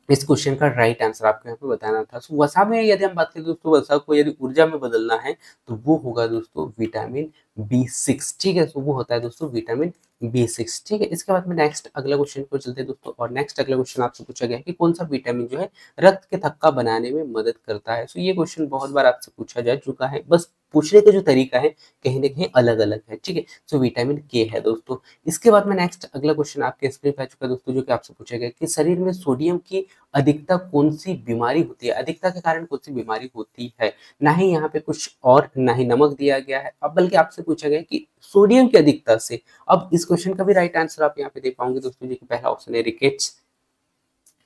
इस क्वेश्चन का राइट आंसर आपको यहाँ पे बताना था। सो वसा में यदि हम बात करें दोस्तों, वसा को यदि ऊर्जा में बदलना है तो वो होगा दोस्तों विटामिन बी 6, ठीक है। सो वो होता है दोस्तों विटामिन B6। ठीक है, इसके बाद में नेक्स्ट अगला क्वेश्चन को चलते हैं दोस्तों, और नेक्स्ट अगला क्वेश्चन आपसे पूछा गया है कि कौन सा विटामिन जो है रक्त के थक्का बनाने में मदद करता है। सो ये क्वेश्चन बहुत बार आपसे पूछा जा चुका है, बस पूछने का जो तरीका है कहीं ना कहीं अलग अलग है। ठीक है, सो विटामिन के है दोस्तों। इसके बाद में नेक्स्ट अगला क्वेश्चन आपके स्क्रीन पे आ चुका है दोस्तों, जो कि आपसे पूछा गया कि शरीर में सोडियम की अधिकता कौन सी बीमारी होती है, अधिकता के कारण कौन सी बीमारी होती है। ना ही यहाँ पे कुछ और ना ही नमक दिया गया है, अब बल्कि आपसे पूछा गया कि सोडियम की अधिकता से। अब इस क्वेश्चन का भी राइट आंसर आप यहाँ पे दे पाओगे दोस्तों, जो कि पहला ऑप्शन है रिकेट्स,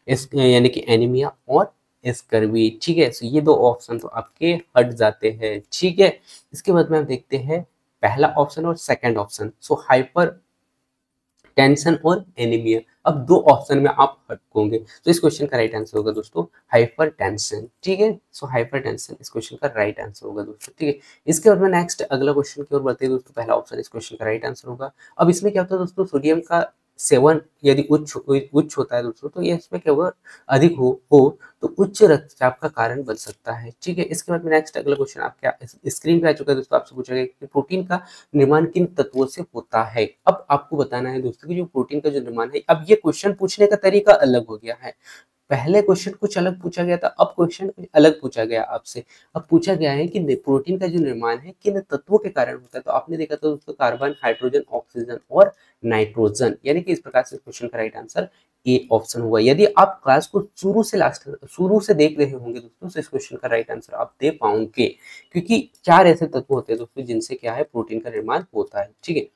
इस यानी कि एनीमिया और स्कर्वी। ठीक है, सो ये दो ऑप्शन तो आपके हट जाते हैं। ठीक है, इसके बाद में हम देखते हैं पहला ऑप्शन और सेकंड ऑप्शन। सो हाइपर टेंशन और एनीमिया, अब दो ऑप्शन में आप हटकोगे, तो इस क्वेश्चन का राइट आंसर होगा दोस्तों हाइपर टेंशन। ठीक है, सो हाइपर टेंशन इस क्वेश्चन का राइट आंसर होगा दोस्तों। ठीक है, इसके बाद में नेक्स्ट अगला क्वेश्चन की ओर बढ़ते हैं दोस्तों, पहला ऑप्शन इस क्वेश्चन का राइट आंसर होगा। अब इसमें क्या होता है दोस्तों, सोडियम का सेवन यदि उच्च होता है दोस्तों, तो ये इसमें क्या होगा, अधिक हो तो उच्च रक्तचाप का कारण बन सकता है। ठीक है, इसके बाद में नेक्स्ट अगला क्वेश्चन आपके स्क्रीन पे आ चुका है दोस्तों, आपसे पूछा गया कि प्रोटीन का निर्माण किन तत्वों से होता है। अब आपको बताना है दोस्तों कि जो प्रोटीन का जो निर्माण है, अब ये क्वेश्चन पूछने का तरीका अलग हो गया है। पहले क्वेश्चन कुछ अलग पूछा गया था, अब क्वेश्चन कुछ अलग पूछा गया आपसे। अब पूछा गया है कि प्रोटीन का जो निर्माण है किन तत्वों के कारण होता है। तो आपने देखा था दोस्तों कार्बन, हाइड्रोजन, ऑक्सीजन और नाइट्रोजन, यानी कि इस प्रकार से क्वेश्चन का राइट आंसर ए ऑप्शन हुआ। यदि आप क्लास को शुरू से देख रहे होंगे दोस्तों, तो इस क्वेश्चन का राइट आंसर आप दे पाओगे, क्योंकि चार ऐसे तत्व होते हैं दोस्तों जिनसे क्या है, प्रोटीन का निर्माण होता है। ठीक है,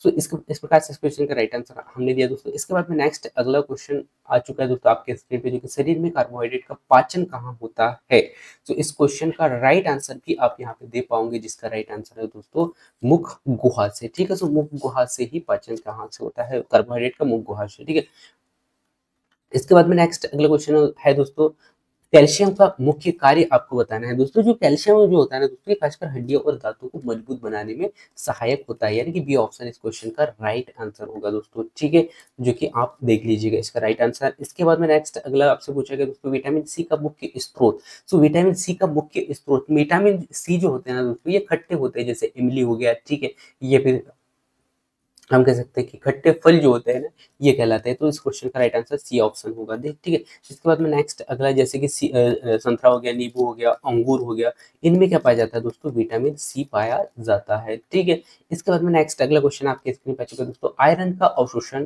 सो इस प्रकार से इस क्वेश्चन का राइट आंसर हमने दिया दोस्तों। इसके बाद में नेक्स्ट अगला क्वेश्चन आ चुका है दोस्तों आपके स्क्रीन पे, जो कि शरीर में कार्बोहाइड्रेट का पाचन कहाँ होता है। तो इस क्वेश्चन का राइट आंसर भी आप यहाँ पे दे पाओगे, जिसका राइट आंसर है दोस्तों मुख गुहा से। ठीक है, सो मुख गुहा से ही पाचन कहाँ से होता है, कार्बोहाइड्रेट का मुख गुहा से। ठीक है, इसके बाद में नेक्स्ट अगला क्वेश्चन है दोस्तों, कैल्शियम का मुख्य कार्य आपको बताना है दोस्तों। जो कैल्शियम जो होता है ना दोस्तों, ये खासकर हड्डियों और दांतों को मजबूत बनाने में सहायक होता है, यानी कि बी ऑप्शन इस क्वेश्चन का राइट आंसर होगा दोस्तों। ठीक है, जो कि आप देख लीजिएगा इसका राइट आंसर। इसके बाद में नेक्स्ट अगला आपसे पूछा गया दोस्तों, विटामिन सी का मुख्य स्रोत। सो विटामिन सी का मुख्य स्रोत, विटामिन सी जो होते हैं ना दोस्तों, ये खट्टे होते हैं, जैसे इमली हो गया। ठीक है, ये फिर हम कह सकते हैं कि खट्टे फल जो होते हैं ना, ये कहलाते हैं। तो इस क्वेश्चन का राइट आंसर सी ऑप्शन होगा। देख, ठीक है, इसके बाद में नेक्स्ट अगला, जैसे कि संतरा हो गया, नींबू हो गया, अंगूर हो गया, इनमें क्या पाया जाता है दोस्तों, विटामिन सी पाया जाता है। ठीक है, इसके बाद में नेक्स्ट अगला क्वेश्चन आपके स्क्रीन पर चुका है दोस्तों, आयरन का अवशोषण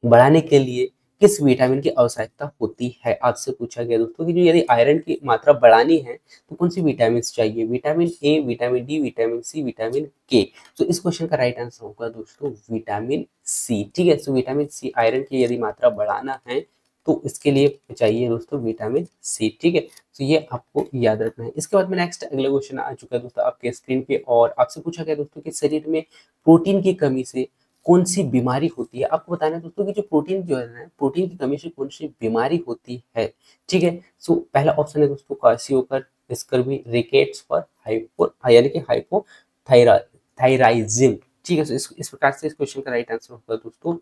बढ़ाने के लिए किस विटामिन की आवश्यकता होती है। आपसे पूछा गया दोस्तों कि जो यदि आयरन की मात्रा बढ़ानी है तो कौन सी विटामिन चाहिए, vitamin A, vitamin D, vitamin C, vitamin K. तो इस क्वेश्चन का राइट आंसर होगा दोस्तों विटामिन सी। ठीक है, सो विटामिन सी, आयरन की यदि मात्रा बढ़ाना है तो इसके लिए चाहिए दोस्तों विटामिन सी। ठीक है, तो ये आपको याद रखना है। इसके बाद में नेक्स्ट अगला क्वेश्चन आ चुका है दोस्तों आपके स्क्रीन पे, और आपसे पूछा गया दोस्तों कि शरीर में प्रोटीन की कमी से कौन सी बीमारी होती है। आपको बताना है दोस्तों कि जो प्रोटीन जो है ना, प्रोटीन की कमी से कौन सी बीमारी होती है। ठीक है, सो पहला ऑप्शन है दोस्तों क्वासियोकर, स्कर्वी, रिकेट्स और हाइपो यानी कि हाइपोथायराइडिज्म। ठीक है, सो इस प्रकार से इस क्वेश्चन का राइट आंसर होगा दोस्तों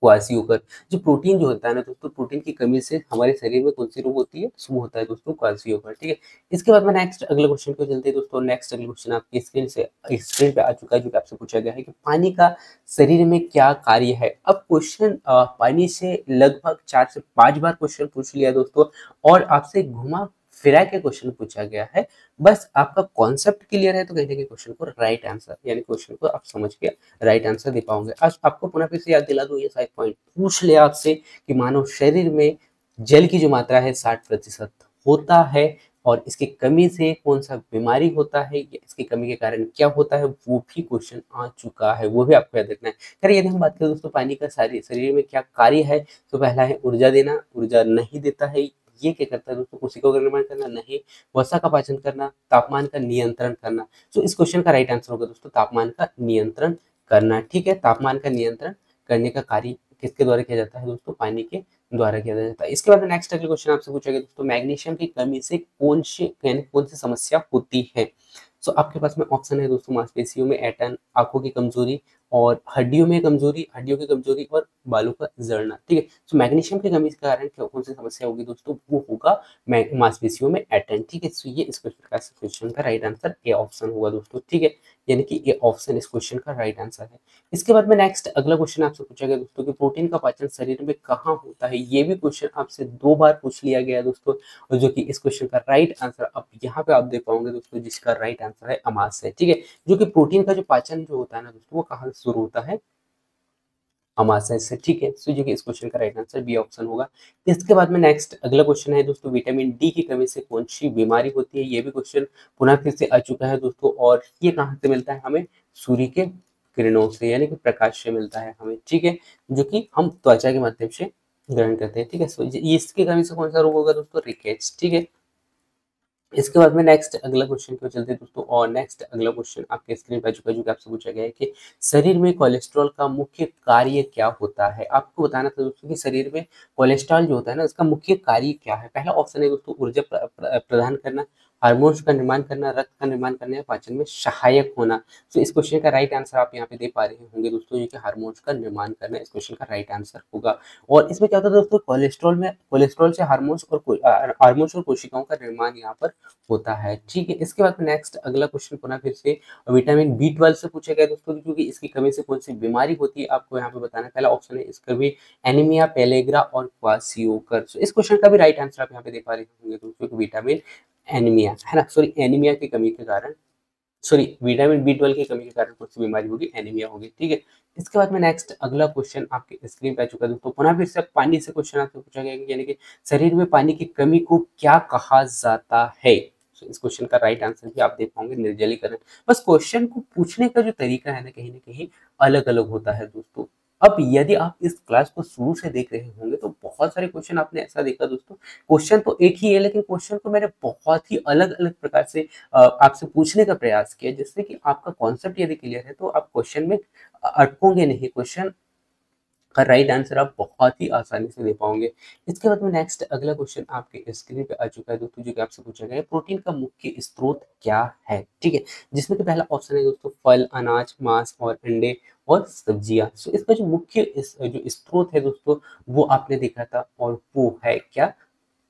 क्वासियोकर। जो प्रोटीन जो होता है ना दोस्तों, प्रोटीन की कमी से हमारे शरीर में कौन सी रोग होती है, वो होता है दोस्तों क्वासियोकर। ठीक है, इसके बाद में नेक्स्ट अगले क्वेश्चन को चलते हैं दोस्तों। नेक्स्ट अगला क्वेश्चन आपकी स्क्रीन पे आ चुका है, जो कि आपसे पूछा गया है कि पानी का शरीर में क्या कार्य है। अब क्वेश्चन पानी से लगभग 4 से 5 बार क्वेश्चन पूछ लिया दोस्तों, और आपसे घुमा फिरा के क्वेश्चन पूछा गया है। बस आपका कॉन्सेप्ट क्लियर है तो कहीं ना कहीं क्वेश्चन को राइट आंसर, यानी क्वेश्चन को आप समझ के राइट आंसर दे पाओगे। आज आपको पुनः फिर से याद दिला दूं, ये सारे पॉइंट पूछ ले आपसे कि मानव शरीर में जल की जो मात्रा है 60% होता है, और इसकी कमी से कौन सा बीमारी होता है, या इसकी कमी के कारण क्या होता है, वो भी क्वेश्चन आ चुका है, वो भी आपको याद रखना है। खैर यदि हम बात करें दोस्तों पानी का सारे शरीर में क्या कार्य है, तो पहला है ऊर्जा देना, ऊर्जा नहीं देता है। ये क्या करता है दोस्तों, कोशिकाओं का निर्माण करना नहीं, वसा का पाचन करना, तापमान का नियंत्रण करना। तो इस क्वेश्चन का राइट आंसर होगा दोस्तों तापमान का नियंत्रण करना। ठीक है, तापमान का नियंत्रण करने का कार्य किसके द्वारा किया जाता है दोस्तों, पानी के द्वारा किया जाता है। इसके बाद नेक्स्ट अगला क्वेश्चन आपसे पूछा गया दोस्तों, मैग्नीशियम की कमी से कौन सी समस्या होती है। सो आपके पास में ऑप्शन है दोस्तों, मांसपेशियों में ऐंठन, आंखों की कमजोरी, और हड्डियों की कमजोरी और बालों का जड़ना। ठीक है, तो मैग्नीशियम की कमी के कारण कौन सी समस्या होगी दोस्तों, वो होगा मांसपेशियों में ऐंठन। ठीक है, तो ये इस क्वेश्चन का राइट आंसर ए ऑप्शन होगा दोस्तों। ठीक है, यानी कि ए ऑप्शन इस क्वेश्चन का राइट आंसर है। इसके बाद में नेक्स्ट अगला क्वेश्चन आपसे पूछा गया दोस्तों कि प्रोटीन का पाचन शरीर में कहाँ होता है। ये भी क्वेश्चन आपसे 2 बार पूछ लिया गया है दोस्तों, और जो कि इस क्वेश्चन का राइट आंसर अब यहाँ पे आप देख पाओगे दोस्तों, जिसका राइट आंसर है अमाशय। ठीक है, जो कि प्रोटीन का जो पाचन जो होता है ना दोस्तों, वो कहाँ से शुरू होता है, अमाशय से। ठीक है, सो जो कि इस क्वेश्चन का राइट आंसर बी ऑप्शन होगा। इसके बाद में नेक्स्ट अगला क्वेश्चन है दोस्तों, विटामिन डी की कमी से कौन सी बीमारी होती है। ये भी क्वेश्चन पुनः फिर से आ चुका है दोस्तों, और ये कहाँ से मिलता है हमें, सूर्य के किरणों से, यानी कि प्रकाश से मिलता है हमें। ठीक है, जो कि हम त्वचा के माध्यम से ग्रहण करते हैं। ठीक है, सो इसकी कमी से कौन सा रोग होगा दोस्तों, रिकेट्स। ठीक है, इसके बाद में नेक्स्ट अगला क्वेश्चन को चलते हैं दोस्तों, और नेक्स्ट अगला क्वेश्चन आपके स्क्रीन पर आ चुका है, जो कि आपसे पूछा गया है कि शरीर में कोलेस्ट्रॉल का मुख्य कार्य क्या होता है। आपको बताना था दोस्तों कि शरीर में कोलेस्ट्रॉल जो होता है ना, उसका मुख्य कार्य क्या है। पहला ऑप्शन है दोस्तों, ऊर्जा प्रदान करना, हार्मोन्स का निर्माण करना, रक्त का निर्माण करना, या पाचन में सहायक होना। तो इस क्वेश्चन का राइट आंसर आप यहाँ पे दे पा रहे होंगे दोस्तों, जो कि हार्मोन्स का निर्माण करना इस क्वेश्चन का राइट आंसर होगा। और इसमें क्या होता है दोस्तों, कोलेस्ट्रॉल से हार्मोन्स और कोशिकाओं का निर्माण यहाँ पर होता है। ठीक है, इसके बाद नेक्स्ट अगला क्वेश्चन पुनः फिर से विटामिन बी 12 से पूछा गया दोस्तों, क्योंकि इसकी कमी से कौन सी बीमारी होती है आपको यहाँ पे बताना है। पहला ऑप्शन है इसका भी एनीमिया, पेलेग्रा और क्वासियोकर। So, इस क्वेश्चन का भी राइट आंसर आप यहाँ पे दे पा रहे होंगे दोस्तों, विटामिन एनीमिया है ना, सॉरी एनीमिया की कमी के कारण, सॉरी विटामिन बी 12 की कमी के कारण कौन सी बीमारी होगी, एनीमिया होगी। ठीक है, इसके बाद में नेक्स्ट अगला क्वेश्चन आपके स्क्रीन पे आ चुका है दोस्तों, पुनः फिर से पानी से क्वेश्चन आपसे पूछा गया है, यानी कि शरीर में पानी की कमी को क्या कहा जाता है। तो इस क्वेश्चन का राइट आंसर भी आप देख पाओगे, निर्जलीकरण। बस क्वेश्चन को पूछने का जो तरीका है ना, कहीं ना कहीं अलग अलग होता है दोस्तों। अब यदि आप इस क्लास को शुरू से देख रहे होंगे तो बहुत सारे क्वेश्चन आपने ऐसा देखा दोस्तों, क्वेश्चन तो एक ही है, लेकिन क्वेश्चन को मैंने बहुत ही अलग अलग प्रकार से आपसे पूछने का प्रयास किया, जिससे कि आपका कॉन्सेप्ट यदि क्लियर है तो आप क्वेश्चन में अटकोगे नहीं, क्वेश्चन का राइट आंसर आप बहुत ही आसानी से दे पाओगे। इसके बाद में नेक्स्ट अगला क्वेश्चन आपके स्क्रीन पे आ चुका है दोस्तों, जो कि आपसे पूछा गया है, प्रोटीन का मुख्य स्रोत क्या है। ठीक है, जिसमें कि पहला ऑप्शन है दोस्तों, फल, अनाज, मांस और अंडे और सब्जियां। सो इसका जो मुख्य जो स्रोत है दोस्तों, वो आपने देखा था, और वो है क्या,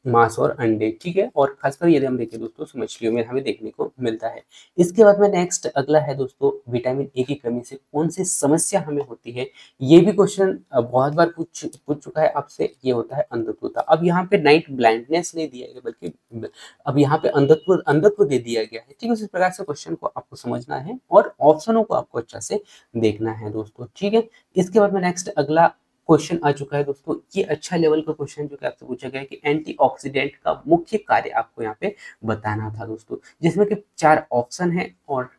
मांस और अंडे। ठीक है, और खासकर यदि हम देखें दोस्तों, तो मछलियों में हमें देखने को मिलता है। इसके बाद में नेक्स्ट अगला है दोस्तों, विटामिन ए की कमी से कौन सी समस्या हमें होती है। ये भी क्वेश्चन बहुत बार पूछ चुका है आपसे, ये होता है अंधत्वता। अब यहाँ पे नाइट ब्लाइंडनेस नहीं दिया गया, बल्कि अब यहाँ पे अंधत्व अंधत्व दे दिया गया है। ठीक है, उसी प्रकार से क्वेश्चन को आपको समझना है और ऑप्शनों को आपको अच्छा से देखना है दोस्तों। ठीक है, इसके बाद में नेक्स्ट अगला क्वेश्चन आ चुका है दोस्तों, ये अच्छा लेवल का क्वेश्चन जो कि आपसे पूछा गया है कि एंटीऑक्सीडेंट का मुख्य कार्य आपको यहाँ पे बताना था दोस्तों, जिसमें कि 4 ऑप्शन है, और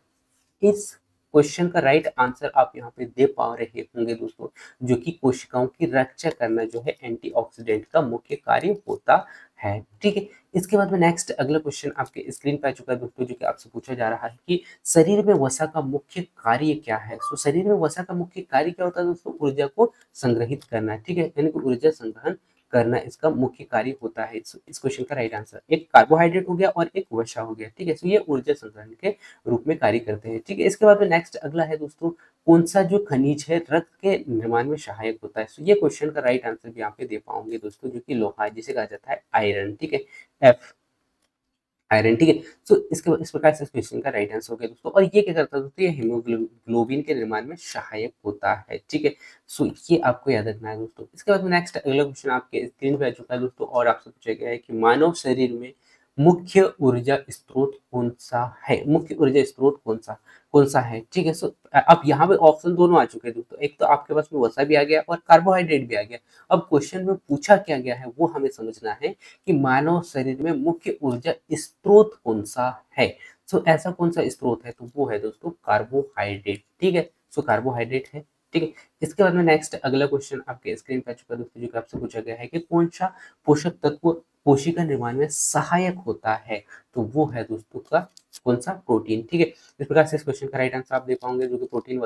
इस क्वेश्चन का राइट आंसर आप यहाँ पे दे पा रहे होंगे दोस्तों, जो कि कोशिकाओं की रक्षा करना जो है एंटीऑक्सीडेंट का मुख्य कार्य होता है। ठीक है, इसके बाद में नेक्स्ट अगला क्वेश्चन आपके स्क्रीन पे आ चुका है दोस्तों, जो कि आपसे पूछा जा रहा है कि शरीर में वसा का मुख्य कार्य क्या है। सो शरीर में वसा का मुख्य कार्य क्या होता है दोस्तों, ऊर्जा को संग्रहित करना। ठीक है, यानी कि ऊर्जा संग्रहण करना इसका मुख्य कार्य होता है। इस क्वेश्चन का राइट आंसर एक कार्बोहाइड्रेट हो गया और एक वसा हो गया। ठीक है, सो ये ऊर्जा संग्रहण के रूप में कार्य करते हैं। ठीक है, इसके बाद में नेक्स्ट अगला है दोस्तों, कौन सा जो खनिज है रक्त के निर्माण में सहायक होता है। सो ये क्वेश्चन का राइट आंसर भी यहाँ पे दे पाओगे दोस्तों, जो कि लोहा है, जिसे कहा जाता है आयरन। ठीक है, एफ आयरन। ठीक है, सो इस प्रकार से इस क्वेश्चन का राइट आंसर हो गया दोस्तों। और ये क्या करता है दोस्तों, ये हीमोग्लोबिन के निर्माण में सहायक होता है। ठीक है, सो ये आपको याद रखना है दोस्तों। इसके बाद में नेक्स्ट अगला क्वेश्चन आपके स्क्रीन पे आ चुका है दोस्तों, और आपसे पूछा गया है कि मानव शरीर में मुख्य ऊर्जा स्रोत कौन सा है। मुख्य ऊर्जा स्रोत कौन सा है। ठीक है, सो अब यहाँ पे ऑप्शन दोनों आ चुके हैं दोस्तों, एक तो आपके पास में वसा भी आ गया और कार्बोहाइड्रेट भी आ गया। अब क्वेश्चन में पूछा क्या गया है वो हमें समझना है कि मानव शरीर में मुख्य ऊर्जा स्रोत कौन सा है। सो ऐसा कौन सा स्रोत है, तो वो है दोस्तों कार्बोहाइड्रेट। ठीक है, सो कार्बोहाइड्रेट है। ठीक है, इसके बाद में नेक्स्ट अगला क्वेश्चन आपके स्क्रीन पे आ चुका है दोस्तों, जो कि आपसे पूछा गया है कि कौन सा पोषक तत्व कोशिका निर्माण में सहायक होता है, तो वो है दोस्तों का कौन सा, प्रोटीन। ठीक है, इस प्रकार से इस क्वेश्चन का राइट आंसर आप दे पाओगे, जो कि प्रोटीन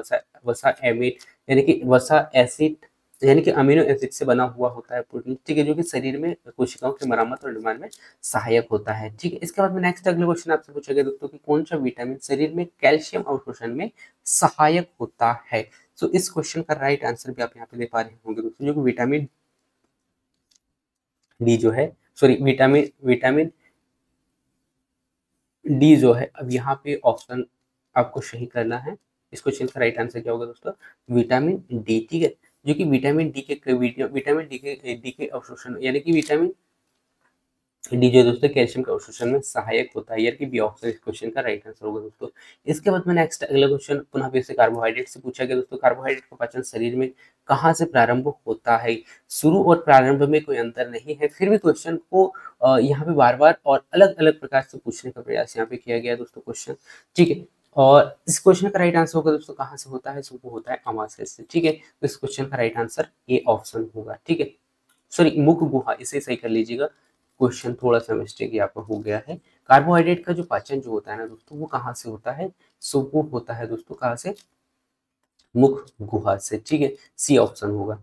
वसा एमिड, यानी कि वसा एसिड, यानी कि अमीनो एसिड से बना हुआ होता है प्रोटीन। ठीक है, जो कि शरीर में कोशिकाओं की मरम्मत और निर्माण में सहायक होता है। ठीक है, इसके बाद में नेक्स्ट अगला क्वेश्चन आपसे पूछा गया दोस्तों कि कौन सा विटामिन शरीर में कैल्शियम अवशोषण में सहायक होता है। सो इस क्वेश्चन का राइट आंसर भी आप यहाँ पे दे पा रहे होंगे दोस्तों, जो कि विटामिन डी जो है, सॉरी विटामिन विटामिन डी जो है। अब यहाँ पे ऑप्शन आपको सही करना है। इस क्वेश्चन का राइट आंसर क्या होगा दोस्तों, विटामिन डी, ठीक है। जो कि विटामिन डी के अवशोषण यानी कि विटामिन डी जो है दोस्तों कैल्शियम के अवशोषण में सहायक होता है, यानी कि बी ऑप्शन इस क्वेश्चन का राइट आंसर होगा दोस्तों। इसके बाद में नेक्स्ट अगला क्वेश्चन पुनः फिर से कार्बोहाइड्रेट से पूछा गया दोस्तों। कार्बोहाइड्रेट का पाचन शरीर में कहाँ से प्रारंभ होता है? शुरू और प्रारंभ में कोई अंतर नहीं है, फिर भी क्वेश्चन को यहाँ पे बार बार और अलग अलग प्रकार से पूछने का प्रयास यहाँ पे किया गया है दोस्तों क्वेश्चन, ठीक है। और इस क्वेश्चन का राइट आंसर होगा दोस्तों कहाँ से होता है, सो वो होता है अमाशय से, ठीक है। तो इस क्वेश्चन का राइट आंसर ए ऑप्शन होगा, ठीक है। सॉरी मुख गुहा, इसे सही कर लीजिएगा, क्वेश्चन थोड़ा सा मिस्टेक यहाँ पर हो गया है। कार्बोहाइड्रेट का जो पाचन जो होता है ना दोस्तों, वो कहाँ से होता है, सो वो होता है दोस्तों कहाँ से, मुख गुहा से, ठीक है। सी ऑप्शन होगा।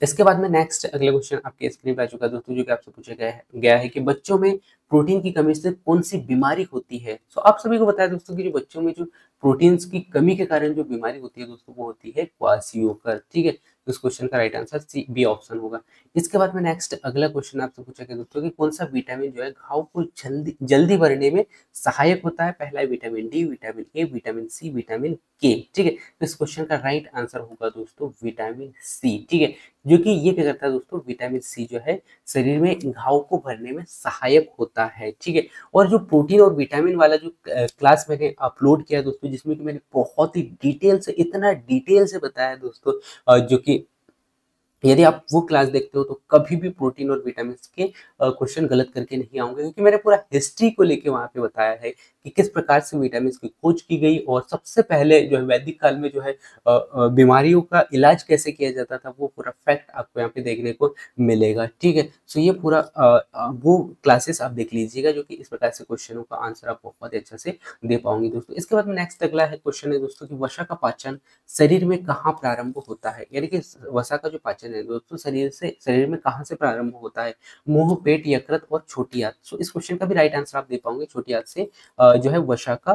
इसके बाद में नेक्स्ट अगला क्वेश्चन आपके स्क्रीन पे आ चुका है दोस्तों, जो कि आपसे पूछा गया है कि बच्चों में प्रोटीन की कमी से कौन सी बीमारी होती है। तो आप सभी को बताया दोस्तों कि जो बच्चों में जो प्रोटीन्स की कमी के कारण जो बीमारी होती है दोस्तों, वो होती है क्वाशियोकर, ठीक है। तो इस क्वेश्चन का right answer C B option होगा। इसके बाद में नेक्स्ट अगला क्वेश्चन आपसे पूछा गया दोस्तों कि कौन सा विटामिन जो है घाव को जल्दी जल्दी भरने में सहायक होता है। पहला है vitamin D, vitamin A, vitamin C, vitamin K, ठीक है। तो इस क्वेश्चन का राइट आंसर होगा दोस्तों विटामिन सी, ठीक है। जो कि ये क्या करता है दोस्तों, विटामिन सी जो है शरीर में घाव को भरने में सहायक होता है, ठीक है। और जो प्रोटीन और विटामिन वाला जो क्लास मैंने अपलोड किया दोस्तों, जिसमें कि मैंने बहुत ही डिटेल से, इतना डिटेल से बताया दोस्तों, जो कि यदि आप वो क्लास देखते हो तो कभी भी प्रोटीन और विटामिन के क्वेश्चन गलत करके नहीं आऊंगे, क्योंकि मैंने पूरा हिस्ट्री को लेके वहां पे बताया है कि किस प्रकार से विटामिन की खोज की गई और सबसे पहले जो है वैदिक काल में जो है बीमारियों का इलाज कैसे किया जाता था, वो पूरा फैक्ट आपको यहाँ पे देखने को मिलेगा, ठीक है। सो ये पूरा वो क्लासेस आप देख लीजिएगा, जो कि इस प्रकार से क्वेश्चनों का आंसर आप बहुत ही अच्छा से दे पाओगे दोस्तों। इसके बाद नेक्स्ट अगला है क्वेश्चन है दोस्तों कि वसा का पाचन शरीर में कहाँ प्रारंभ होता है, यानी कि वसा का जो पाचन है दोस्तों शरीर में कहाँ से प्रारंभ होता है। मुंह, पेट, यकृत और छोटी आंत। सो इस क्वेश्चन का भी राइट आंसर आप दे पाओगे, छोटी आंत से जो है वसा का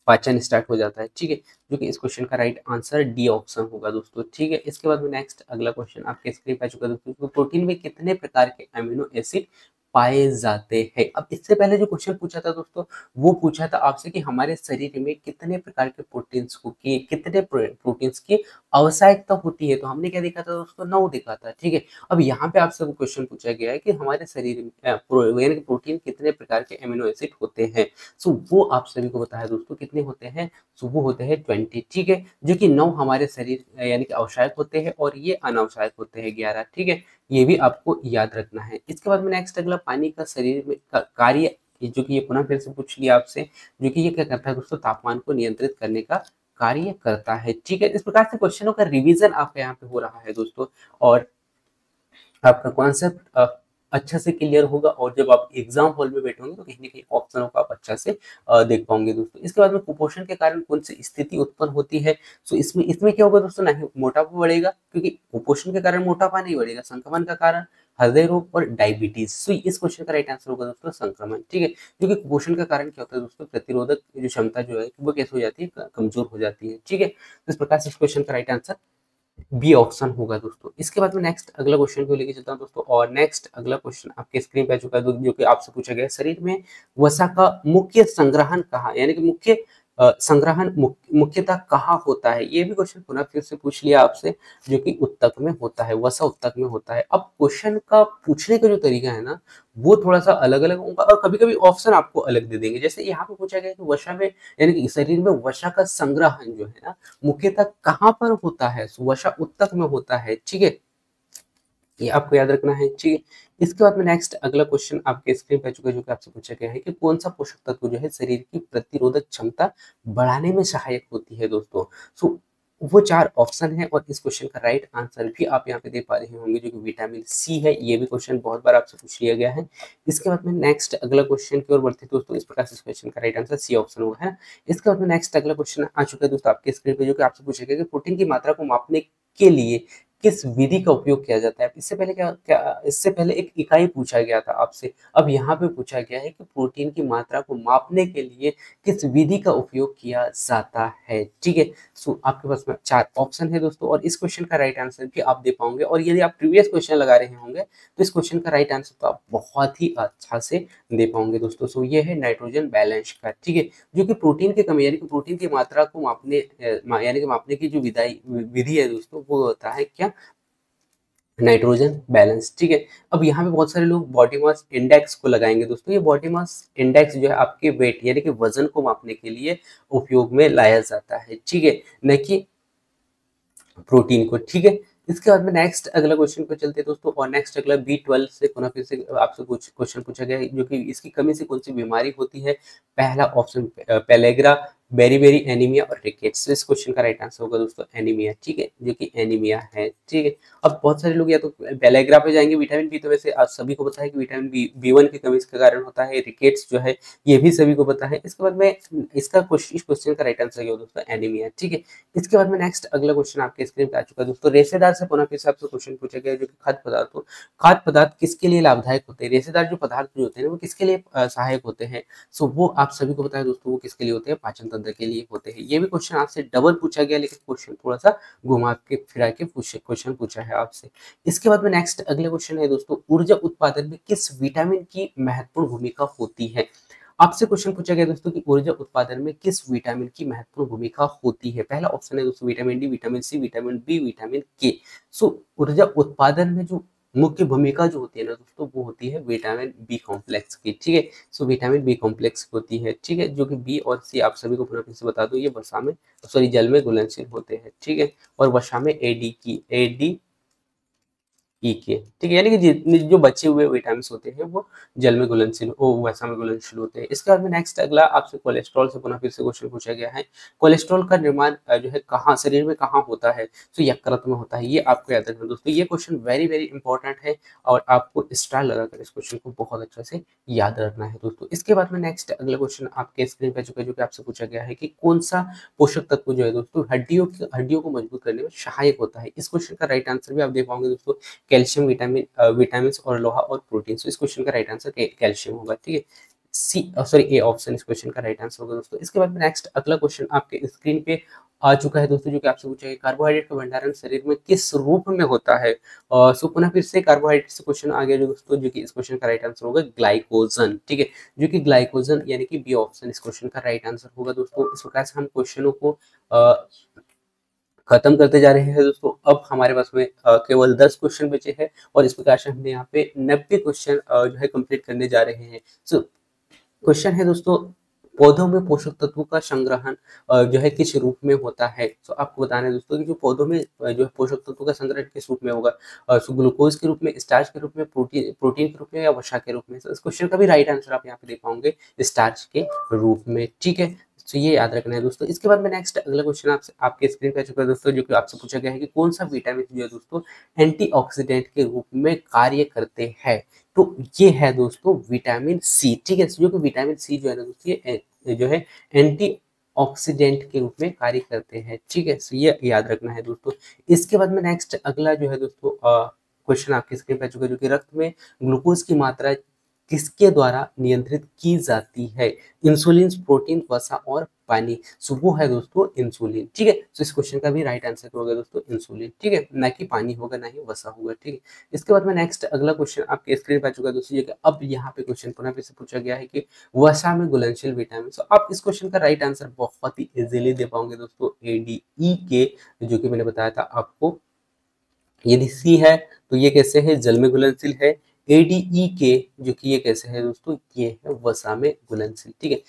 पाचन स्टार्ट हो जाता है, ठीक है। जो कि इस क्वेश्चन का राइट आंसर डी ऑप्शन होगा दोस्तों, ठीक है। इसके बाद में नेक्स्ट अगला क्वेश्चन आपके स्क्रीन पे आ चुका है दोस्तों, प्रोटीन में कितने प्रकार के अमीनो एसिड पाए जाते हैं। अब इससे पहले जो क्वेश्चन पूछा था दोस्तों, वो पूछा था आपसे कि हमारे शरीर में कितने प्रकार के प्रोटीन्स को की कितने प्रोटीन्स की आवश्यकता होती है। तो हमने क्या देखा था दोस्तों, 9 देखा था, ठीक है। अब यहाँ पे आपसे वो क्वेश्चन पूछा गया है कि हमारे शरीर में यानी कि प्रोटीन कितने प्रकार के अमीनो एसिड होते हैं। सो वो आप सभी को बताया दोस्तों कितने होते हैं, सो वो होते हैं 20, ठीक है। जो कि 9 हमारे शरीर यानी कि आवश्यक होते हैं और ये अनावश्यक होते हैं 11, ठीक है। ये भी आपको याद रखना है। इसके बाद में नेक्स्ट अगला पानी का शरीर में कार्य, जो कि ये पुनः फिर से पूछ लिया आपसे, जो कि ये क्या करता है दोस्तों, तापमान को नियंत्रित करने का कार्य करता है, ठीक है। इस प्रकार से क्वेश्चनों का रिवीजन आपका यहाँ पे हो रहा है दोस्तों, और आपका कॉन्सेप्ट अच्छा से क्लियर होगा, और जब आप एग्जाम हॉल में बैठोगे तो कहीं ना कहीं ऑप्शनों को आप अच्छा से देख पाओगे दोस्तों। इसके बाद में कुपोषण के कारण कौन सी स्थिति उत्पन्न होती है। सो इसमें इसमें क्या होगा दोस्तों, ना ही मोटापा बढ़ेगा, क्योंकि कुपोषण के कारण मोटापा नहीं बढ़ेगा, संक्रमण का कारण हृदय रोग और डायबिटीज। सो इस क्वेश्चन का राइट आंसर होगा दोस्तों संक्रमण, ठीक है। क्योंकि कुपोषण का कारण क्या होता है दोस्तों, प्रतिरोधक जो क्षमता जो है वो कैसे हो जाती है, कमजोर हो जाती है, ठीक है। तो इस प्रकार से इस क्वेश्चन का राइट आंसर बी ऑप्शन होगा दोस्तों। इसके बाद में नेक्स्ट अगला क्वेश्चन को लेके चलता हूं दोस्तों, और नेक्स्ट अगला क्वेश्चन आपके स्क्रीन पे आ चुका है जो कि आपसे पूछा गया है, शरीर में वसा का मुख्य संग्रहण कहाँ, यानी कि मुख्य संग्रहण मुख्यतः कहाँ होता है। ये भी क्वेश्चन पुनः फिर से पूछ लिया आपसे, जो कि उत्तक में होता है, वसा उत्तक में होता है। अब क्वेश्चन का पूछने का जो तरीका है ना, वो थोड़ा सा अलग अलग होगा, और कभी कभी ऑप्शन आपको अलग दे देंगे। जैसे यहाँ पे पूछा गया कि वसा में यानी कि शरीर में वसा का संग्रहण जो है ना, मुख्यतः कहाँ पर होता है, वसा उत्तक में होता है, ठीक है। ये आपको याद रखना है, ठीक है। इसके बाद में नेक्स्ट अगला क्वेश्चन आपके स्क्रीन पे चुका है, जो कि आपसे पूछा गया है कि कौन सा पोषक तत्व जो है शरीर की प्रतिरोधक क्षमता बढ़ाने में सहायक होती है दोस्तों। सो वो 4 ऑप्शन है, और इस क्वेश्चन का राइट आंसर भी आप यहाँ पे दे पा रहे होंगे, जो कि विटामिन सी है। ये भी क्वेश्चन बहुत बार आपसे पूछ लिया गया है। इसके बाद में नेक्स्ट अगला क्वेश्चन की ओर बढ़ते दोस्तों, इस प्रकार से इस क्वेश्चन का राइट आंसर सी ऑप्शन होगा, है ना। इसके बाद में नेक्स्ट अगला क्वेश्चन आ चुका है दोस्तों आपके स्क्रीन पे, जो कि आपसे पूछा गया कि प्रोटीन की मात्रा को मापने के लिए किस विधि का उपयोग किया जाता है? इससे पहले क्या क्या इससे पहले एक इकाई पूछा गया था आपसे, अब यहाँ पे पूछा गया है कि प्रोटीन की मात्रा को मापने के लिए किस विधि का उपयोग किया जाता है, ठीक है? सो आपके पास में 4 ऑप्शन है दोस्तों और इस क्वेश्चन का राइट आंसर भी आप दे पाओगे और यदि आप प्रीवियस क्वेश्चन लगा रहे होंगे, तो इस क्वेश्चन का राइट आंसर तो आप बहुत ही अच्छा से दे पाओगे दोस्तों। सो ये है नाइट्रोजन बैलेंस का, ठीक है? जो कि प्रोटीन की कमी यानी कि प्रोटीन की मात्रा को मापने यानी कि मापने की जो विधि है दोस्तों, वो होता है क्या? नाइट्रोजन बैलेंस, ठीक है? अब यहाँ पे बहुत सारे लोग बॉडी मास इंडेक्स को लगाएंगे दोस्तों। ये बॉडी मास इंडेक्स जो है आपके वेट यानी कि वजन को मापने के लिए उपयोग में लाया जाता है, ठीक है? न कि प्रोटीन को, ठीक है? इसके बाद में नेक्स्ट अगला क्वेश्चन पे चलते हैं दोस्तों और नेक्स्ट अगला B12 से पुनः फिर से आपसे कुछ क्वेश्चन पूछा गया है जो कि इसकी कमी से कौन सी बीमारी होती है? पहला ऑप्शन पेलेग्रा, बेरी-बेरी एनीमिया और रिकेट्स। इस क्वेश्चन का राइट आंसर होगा दोस्तों एनीमिया, ठीक है? जो कि एनीमिया है, ठीक है? अब बहुत सारे लोग या तो पेलेग्रा पे जाएंगे, विटामिन बी तो वैसे आप सभी को पता है कि विटामिन B1 की कमी के कारण होता है। रिकेट्स जो है ये भी सभी को पता है। इसके बाद में इसका इस क्वेश्चन का राइट आंसर क्या होगा दोस्तों? एनीमिया, ठीक है? इसके बाद में नेक्स्ट अगला क्वेश्चन आपके स्क्रीन पे आ चुका है दोस्तों। रेशेदार से पुनः फिर से आपसे क्वेश्चन पूछा गया है जो कि खाद्य पदार्थ किसके लिए लाभदायक होते हैं? रेशेदार जो पदार्थ जो होते हैं वो किसके लिए सहायक होते हैं? सो वो आप सभी को पता है दोस्तों, वो किसके लिए होते हैं? पाचन तंत्र के लिए होते हैं। ये भी क्वेश्चन आपसे डबल पूछा गया, लेकिन क्वेश्चन थोड़ा सा घुमा के फिरा के क्वेश्चन पूछा है आपसे। इसके बाद में नेक्स्ट अगला क्वेश्चन है दोस्तों, ऊर्जा उत्पादन में किस विटामिन की महत्वपूर्ण भूमिका होती है? आपसे क्वेश्चन पूछा गया दोस्तों कि ऊर्जा उत्पादन में किस विटामिन की महत्वपूर्ण भूमिका होती है? पहला ऑप्शन है दोस्तों vitamin D, vitamin C, vitamin B, vitamin K. So ऊर्जा उत्पादन में जो मुख्य भूमिका जो होती है ना दोस्तों, वो होती है विटामिन बी कॉम्प्लेक्स की, ठीक है? सो विटामिन बी कॉम्प्लेक्स होती है, ठीक है? जो कि बी और सी आप सभी को पुनः फिर से बता दो, ये वसा में सॉरी जल में घुलनशील होते हैं, ठीक है? और वसा में एडी ई के, ठीक है? यानी कि जितने जो बचे हुए विटामिन होते हैं वो जल में घुलनशील वसा में घुलनशील होते हैं। इसके बाद में नेक्स्ट अगला आपसे कोलेस्ट्रॉल से पुनः फिर से क्वेश्चन पूछा गया है। कोलेस्ट्रॉल का निर्माण जो है कहाँ शरीर में कहाँ होता है? तो यकृत में होता है। ये आपको याद रखना दोस्तों। ये क्वेश्चन वेरी वेरी इंपॉर्टेंट है और आपको स्टार लगाकर इस क्वेश्चन को बहुत अच्छे से याद रखना है दोस्तों। इसके बाद में नेक्स्ट अगला क्वेश्चन आपके स्क्रीन पे चुका है जो कि आपसे पूछा गया है कि कौन सा पोषक तत्व जो है दोस्तों हड्डियों को मजबूत करने में सहायक होता है? इस क्वेश्चन का राइट आंसर भी आप दे पाओगे दोस्तों। कैल्शियम, विटामिन और लोहा और प्रोटीन। इस क्वेश्चन का राइट आंसर कैल्शियम होगा, ठीक है? सी सॉरी ए ऑप्शन इस क्वेश्चन का राइट आंसर होगा दोस्तों। इसके बाद में नेक्स्ट अगला क्वेश्चन आपके स्क्रीन पे आ चुका है दोस्तों जो कि आपसे पूछा है कार्बोहाइड्रेट का भंडारण शरीर में किस रूप में होता है? सो पुनः फिर से कार्बोहाइड्रेट से क्वेश्चन आ गया जो दोस्तों, जो कि इस क्वेश्चन का राइट आंसर होगा ग्लाइकोजन, ठीक है? जो कि ग्लाइकोजन यानी कि बी ऑप्शन इस क्वेश्चन का राइट आंसर होगा दोस्तों। इस प्रकार से हम क्वेश्चनों को खत्म करते जा रहे हैं दोस्तों। अब हमारे पास में केवल 10 क्वेश्चन बचे हैं और इस प्रकार से हमने यहाँ पे 90 क्वेश्चन जो है कंप्लीट करने जा रहे हैं। सो क्वेश्चन है दोस्तों, पौधों में पोषक तत्वों का संग्रहण जो है किस रूप में होता है? तो आपको बताना है दोस्तों कि जो पौधों में जो है पोषक तत्वों का संग्रहण किस रूप में होगा? सो ग्लूकोज के रूप में, स्टार्च के रूप में, प्रोटीन के रूप में या वसा के रूप में? तो इस क्वेश्चन का भी राइट आंसर आप यहाँ पे दे पाओगे स्टार्च के रूप में, ठीक है? तो ये याद रखना है दोस्तों। इसके बाद में नेक्स्ट अगला क्वेश्चन आपसे आपके स्क्रीन पे आ चुका है दोस्तों जो कि आपसे पूछा गया है कि कौन सा विटामिन जो है दोस्तों एंटीऑक्सीडेंट के रूप में कार्य करते हैं? तो ये है दोस्तों विटामिन सी, ठीक है? जो कि विटामिन सी जो है ना दोस्तों ये जो है एंटी ऑक्सीडेंट के रूप में कार्य करते हैं, ठीक है? सो ये याद रखना है दोस्तों। इसके बाद में नेक्स्ट अगला जो है दोस्तों क्वेश्चन आपके स्क्रीन पे आ चुका है जो कि रक्त में ग्लूकोज की मात्रा किसके द्वारा नियंत्रित की जाती है? इंसुलिन, प्रोटीन, वसा और पानी। सो वो है दोस्तों इंसुलिन, ठीक है? तो इस क्वेश्चन का भी राइट आंसर होगा दोस्तों इंसुलिन, ठीक है? ना कि पानी होगा, ना ही वसा होगा, ठीक है? इसके बाद में नेक्स्ट अगला क्वेश्चन आपके स्क्रीन पर आ चुका है दोस्तों जो कि अब यहाँ पे क्वेश्चन पुनः फिर से पूछा गया है कि वसा में घुलनशील विटामिन। सो आप इस क्वेश्चन का राइट आंसर बहुत ही इजीली दे पाओगे दोस्तों ADE के, जो कि मैंने बताया था आपको। यदि सी है तो ये कैसे है? जल में घुलनशील है। ADE के जो कि ये कैसे है दोस्तों? ये है वसा में घुलनशील, ठीक है?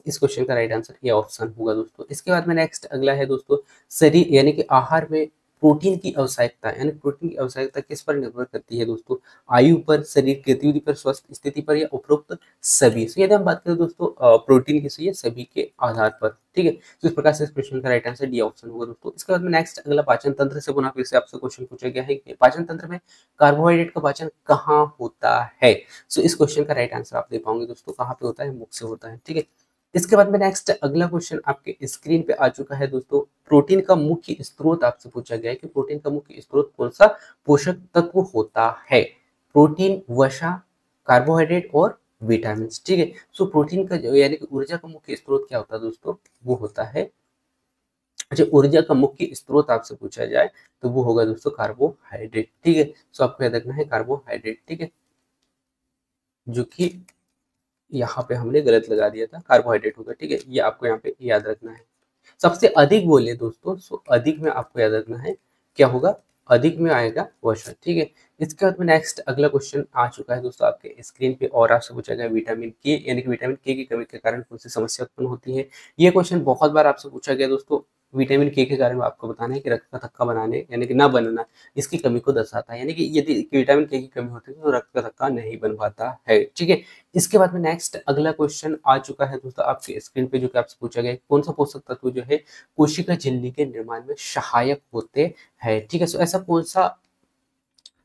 इस क्वेश्चन का राइट आंसर ये ऑप्शन होगा दोस्तों। इसके बाद में नेक्स्ट अगला है दोस्तों, शरीर यानी कि आहार में प्रोटीन की आवश्यकता यानी प्रोटीन की आवश्यकता किस पर निर्भर करती है दोस्तों? आयु पर, शरीर की गतिविधि पर, स्वास्थ्य स्थिति पर या उपरोक्त सभी? So, यदि हम बात करें दोस्तों प्रोटीन की, ये सभी के आधार पर, ठीक है? तो इस प्रकार से इस प्रश्न का राइट आंसर डी ऑप्शन होगा दोस्तों। इसके बाद में नेक्स्ट अगला पाचन तंत्र से पुनः फिर से आपसे क्वेश्चन पूछा गया है कि पाचन तंत्र में कार्बोहाइड्रेट का पाचन कहाँ होता है? सो इस क्वेश्चन का राइट आंसर आप दे पाओगे दोस्तों, कहाँ पे होता है? मुख से होता है, ठीक है? इसके बाद में नेक्स्ट अगला क्वेश्चन आपके स्क्रीन पे आ चुका है दोस्तों। प्रोटीन का मुख्य स्रोत आपसे पूछा गया है कि प्रोटीन का मुख्य स्रोत कौन सा पोषक तत्व होता है। प्रोटीन, वसा, कार्बोहाइड्रेट और विटामिन। ठीक है, सो प्रोटीन का यानी कि ऊर्जा का मुख्य स्रोत क्या होता है दोस्तों, वो होता है, अच्छा ऊर्जा का मुख्य स्रोत आपसे पूछा जाए तो वो होगा दोस्तों कार्बोहाइड्रेट। ठीक है, सो आपको याद रखना है कार्बोहाइड्रेट। ठीक है, जो कि यहाँ पे हमने गलत लगा दिया था, कार्बोहाइड्रेट होगा। ठीक है, ये आपको यहाँ पे याद रखना है। सबसे अधिक बोले दोस्तों, सो अधिक में आपको याद रखना है क्या होगा, अधिक में आएगा वसा। ठीक है, इसके बाद में नेक्स्ट अगला क्वेश्चन आ चुका है दोस्तों आपके स्क्रीन पे और आपसे पूछा गया विटामिन के यानी कि विटामिन के की कमी के कारण कौन सी समस्या उत्पन्न होती है। ये क्वेश्चन बहुत बार आपसे पूछा गया दोस्तों। विटामिन के कारण आपको बताना है कि रक्त का थक्का बनाने यानी कि ना बनना इसकी कमी को दर्शाता है, यानी कि यदि विटामिन के की कमी होती है तो रक्त का थक्का नहीं बन पाता है। ठीक है, इसके बाद में नेक्स्ट अगला क्वेश्चन आ चुका है दोस्तों आपके स्क्रीन पे, जो कि आपसे पूछा गया है कौन सा पोषक तत्व जो है कोशिका झिल्ली के निर्माण में सहायक होते हैं। ठीक है, सो ऐसा कौन सा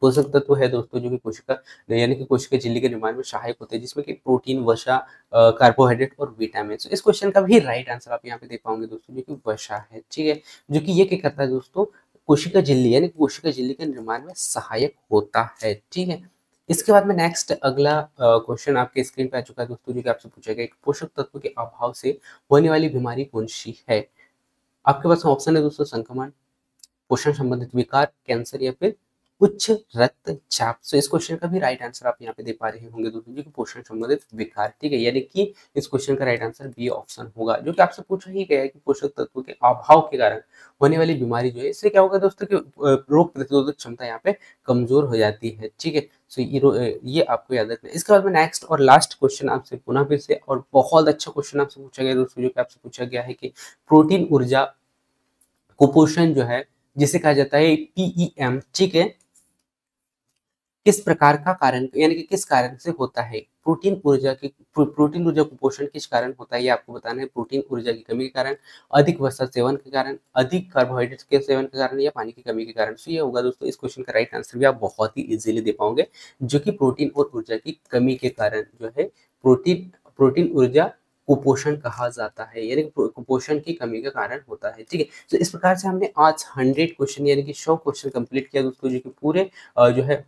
पोषक तत्व है दोस्तों जो कि कोशिका यानी कि कोशिका झिल्ली के निर्माण में सहायक होते हैं, जिसमें कि प्रोटीन, वसा, कार्बोहाइड्रेट और विटामिन। तो इस क्वेश्चन का भी राइट आंसर आप यहाँ पे दे पाओगे दोस्तों, जो कि वसा है। ठीक है, जो कि ये क्या करता है दोस्तों, कोशिका झिल्ली यानी कि कोशिका झिल्ली के निर्माण में सहायक होता है। ठीक है, इसके बाद में नेक्स्ट अगला क्वेश्चन आपके स्क्रीन पे आ चुका है दोस्तों, जो कि आपसे पूछा गया एक पोषक तत्व के अभाव से होने वाली बीमारी कौन सी है। आपके पास ऑप्शन है दोस्तों, संक्रमण, पोषण संबंधित विकार, कैंसर या फिर उच्च रक्तचाप। सो इस क्वेश्चन का भी राइट आंसर आप यहाँ पे दे पा रहे होंगे दोस्तों, जो कि पोषण संबंधित विकार। ठीक है, यानी कि इस क्वेश्चन का राइट आंसर बी ऑप्शन होगा, जो कि आपसे पूछा ही गया है कि पोषक तत्वों के अभाव के कारण होने वाली बीमारी जो है, इससे क्या होगा दोस्तों कि रोग प्रतिरोधक क्षमता यहाँ पे कमजोर हो जाती है। ठीक है, सो ये आपको याद रखना है। इसके बाद में नेक्स्ट और लास्ट क्वेश्चन आपसे पुनः फिर से और बहुत अच्छा क्वेश्चन आपसे पूछा गया दोस्तों, जो कि आपसे पूछा गया है कि प्रोटीन ऊर्जा कुपोषण जो है जिसे कहा जाता है पीईएम, ठीक है, किस प्रकार का कारण यानी कि किस कारण से होता है। प्रोटीन ऊर्जा कुपोषण किस कारण होता है, ये आपको बताना है। प्रोटीन ऊर्जा की कमी के कारण, अधिक वसा सेवन के कारण, अधिक कार्बोहाइड्रेट के सेवन के कारण या पानी की कमी के कारण। तो ये होगा दोस्तों इस क्वेश्चन का राइट आंसर भी आप बहुत ही इजीली दे पाओगे, जो कि प्रोटीन और ऊर्जा की कमी के कारण जो है प्रोटीन प्रोटीन ऊर्जा कुपोषण कहा जाता है, यानी कि कुपोषण की कमी का कारण होता है। ठीक है, तो इस प्रकार से हमने आज 100 क्वेश्चन यानी कि 100 क्वेश्चन कंप्लीट किया दोस्तों, जो कि पूरे जो है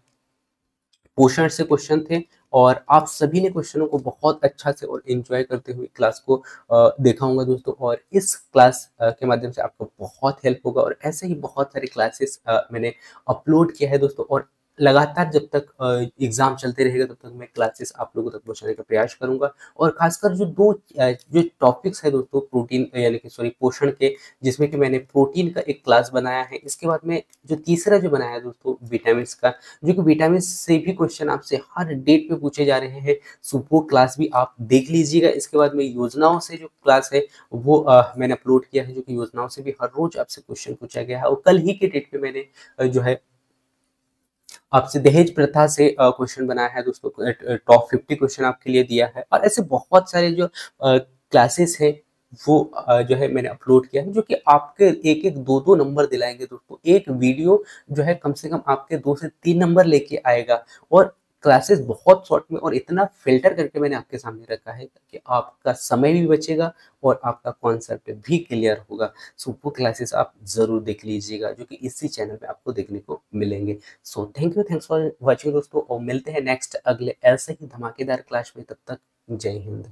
पोषण से क्वेश्चन थे। और आप सभी ने क्वेश्चनों को बहुत अच्छा से और एंजॉय करते हुए क्लास को देखा होगा दोस्तों, और इस क्लास के माध्यम से आपको बहुत हेल्प होगा। और ऐसे ही बहुत सारे क्लासेस मैंने अपलोड किया है दोस्तों, और लगातार जब तक एग्जाम चलते रहेगा तब तक मैं क्लासेस आप लोगों तक पहुंचाने का प्रयास करूंगा। और खासकर जो टॉपिक्स है दोस्तों प्रोटीन यानी कि सॉरी पोषण के, जिसमें कि मैंने प्रोटीन का एक क्लास बनाया है। इसके बाद में जो तीसरा जो बनाया है दोस्तों विटामिन का, जो कि विटामिन से भी क्वेश्चन आपसे हर डेट पे पूछे जा रहे हैं, सो वो क्लास भी आप देख लीजिएगा। इसके बाद में योजनाओं से जो क्लास है वो मैंने अपलोड किया है, जो कि योजनाओं से भी हर रोज आपसे क्वेश्चन पूछा गया है। और कल ही के डेट पे मैंने जो है आपसे दहेज प्रथा से क्वेश्चन बनाया है दोस्तों, टॉप 50 क्वेश्चन आपके लिए दिया है। और ऐसे बहुत सारे जो क्लासेस है वो जो है मैंने अपलोड किया है, जो कि आपके एक एक दो दो नंबर दिलाएंगे दोस्तों। एक वीडियो जो है कम से कम आपके 2 से 3 नंबर लेके आएगा। और क्लासेस बहुत शॉर्ट में और इतना फिल्टर करके मैंने आपके सामने रखा है कि आपका समय भी बचेगा और आपका कॉन्सेप्ट भी क्लियर होगा। सो वो क्लासेस आप जरूर देख लीजिएगा, जो कि इसी चैनल पे आपको देखने को मिलेंगे। सो थैंक्स फॉर वॉचिंग दोस्तों, और मिलते हैं नेक्स्ट अगले ऐसे ही धमाकेदार क्लास में। तब तक जय हिंद।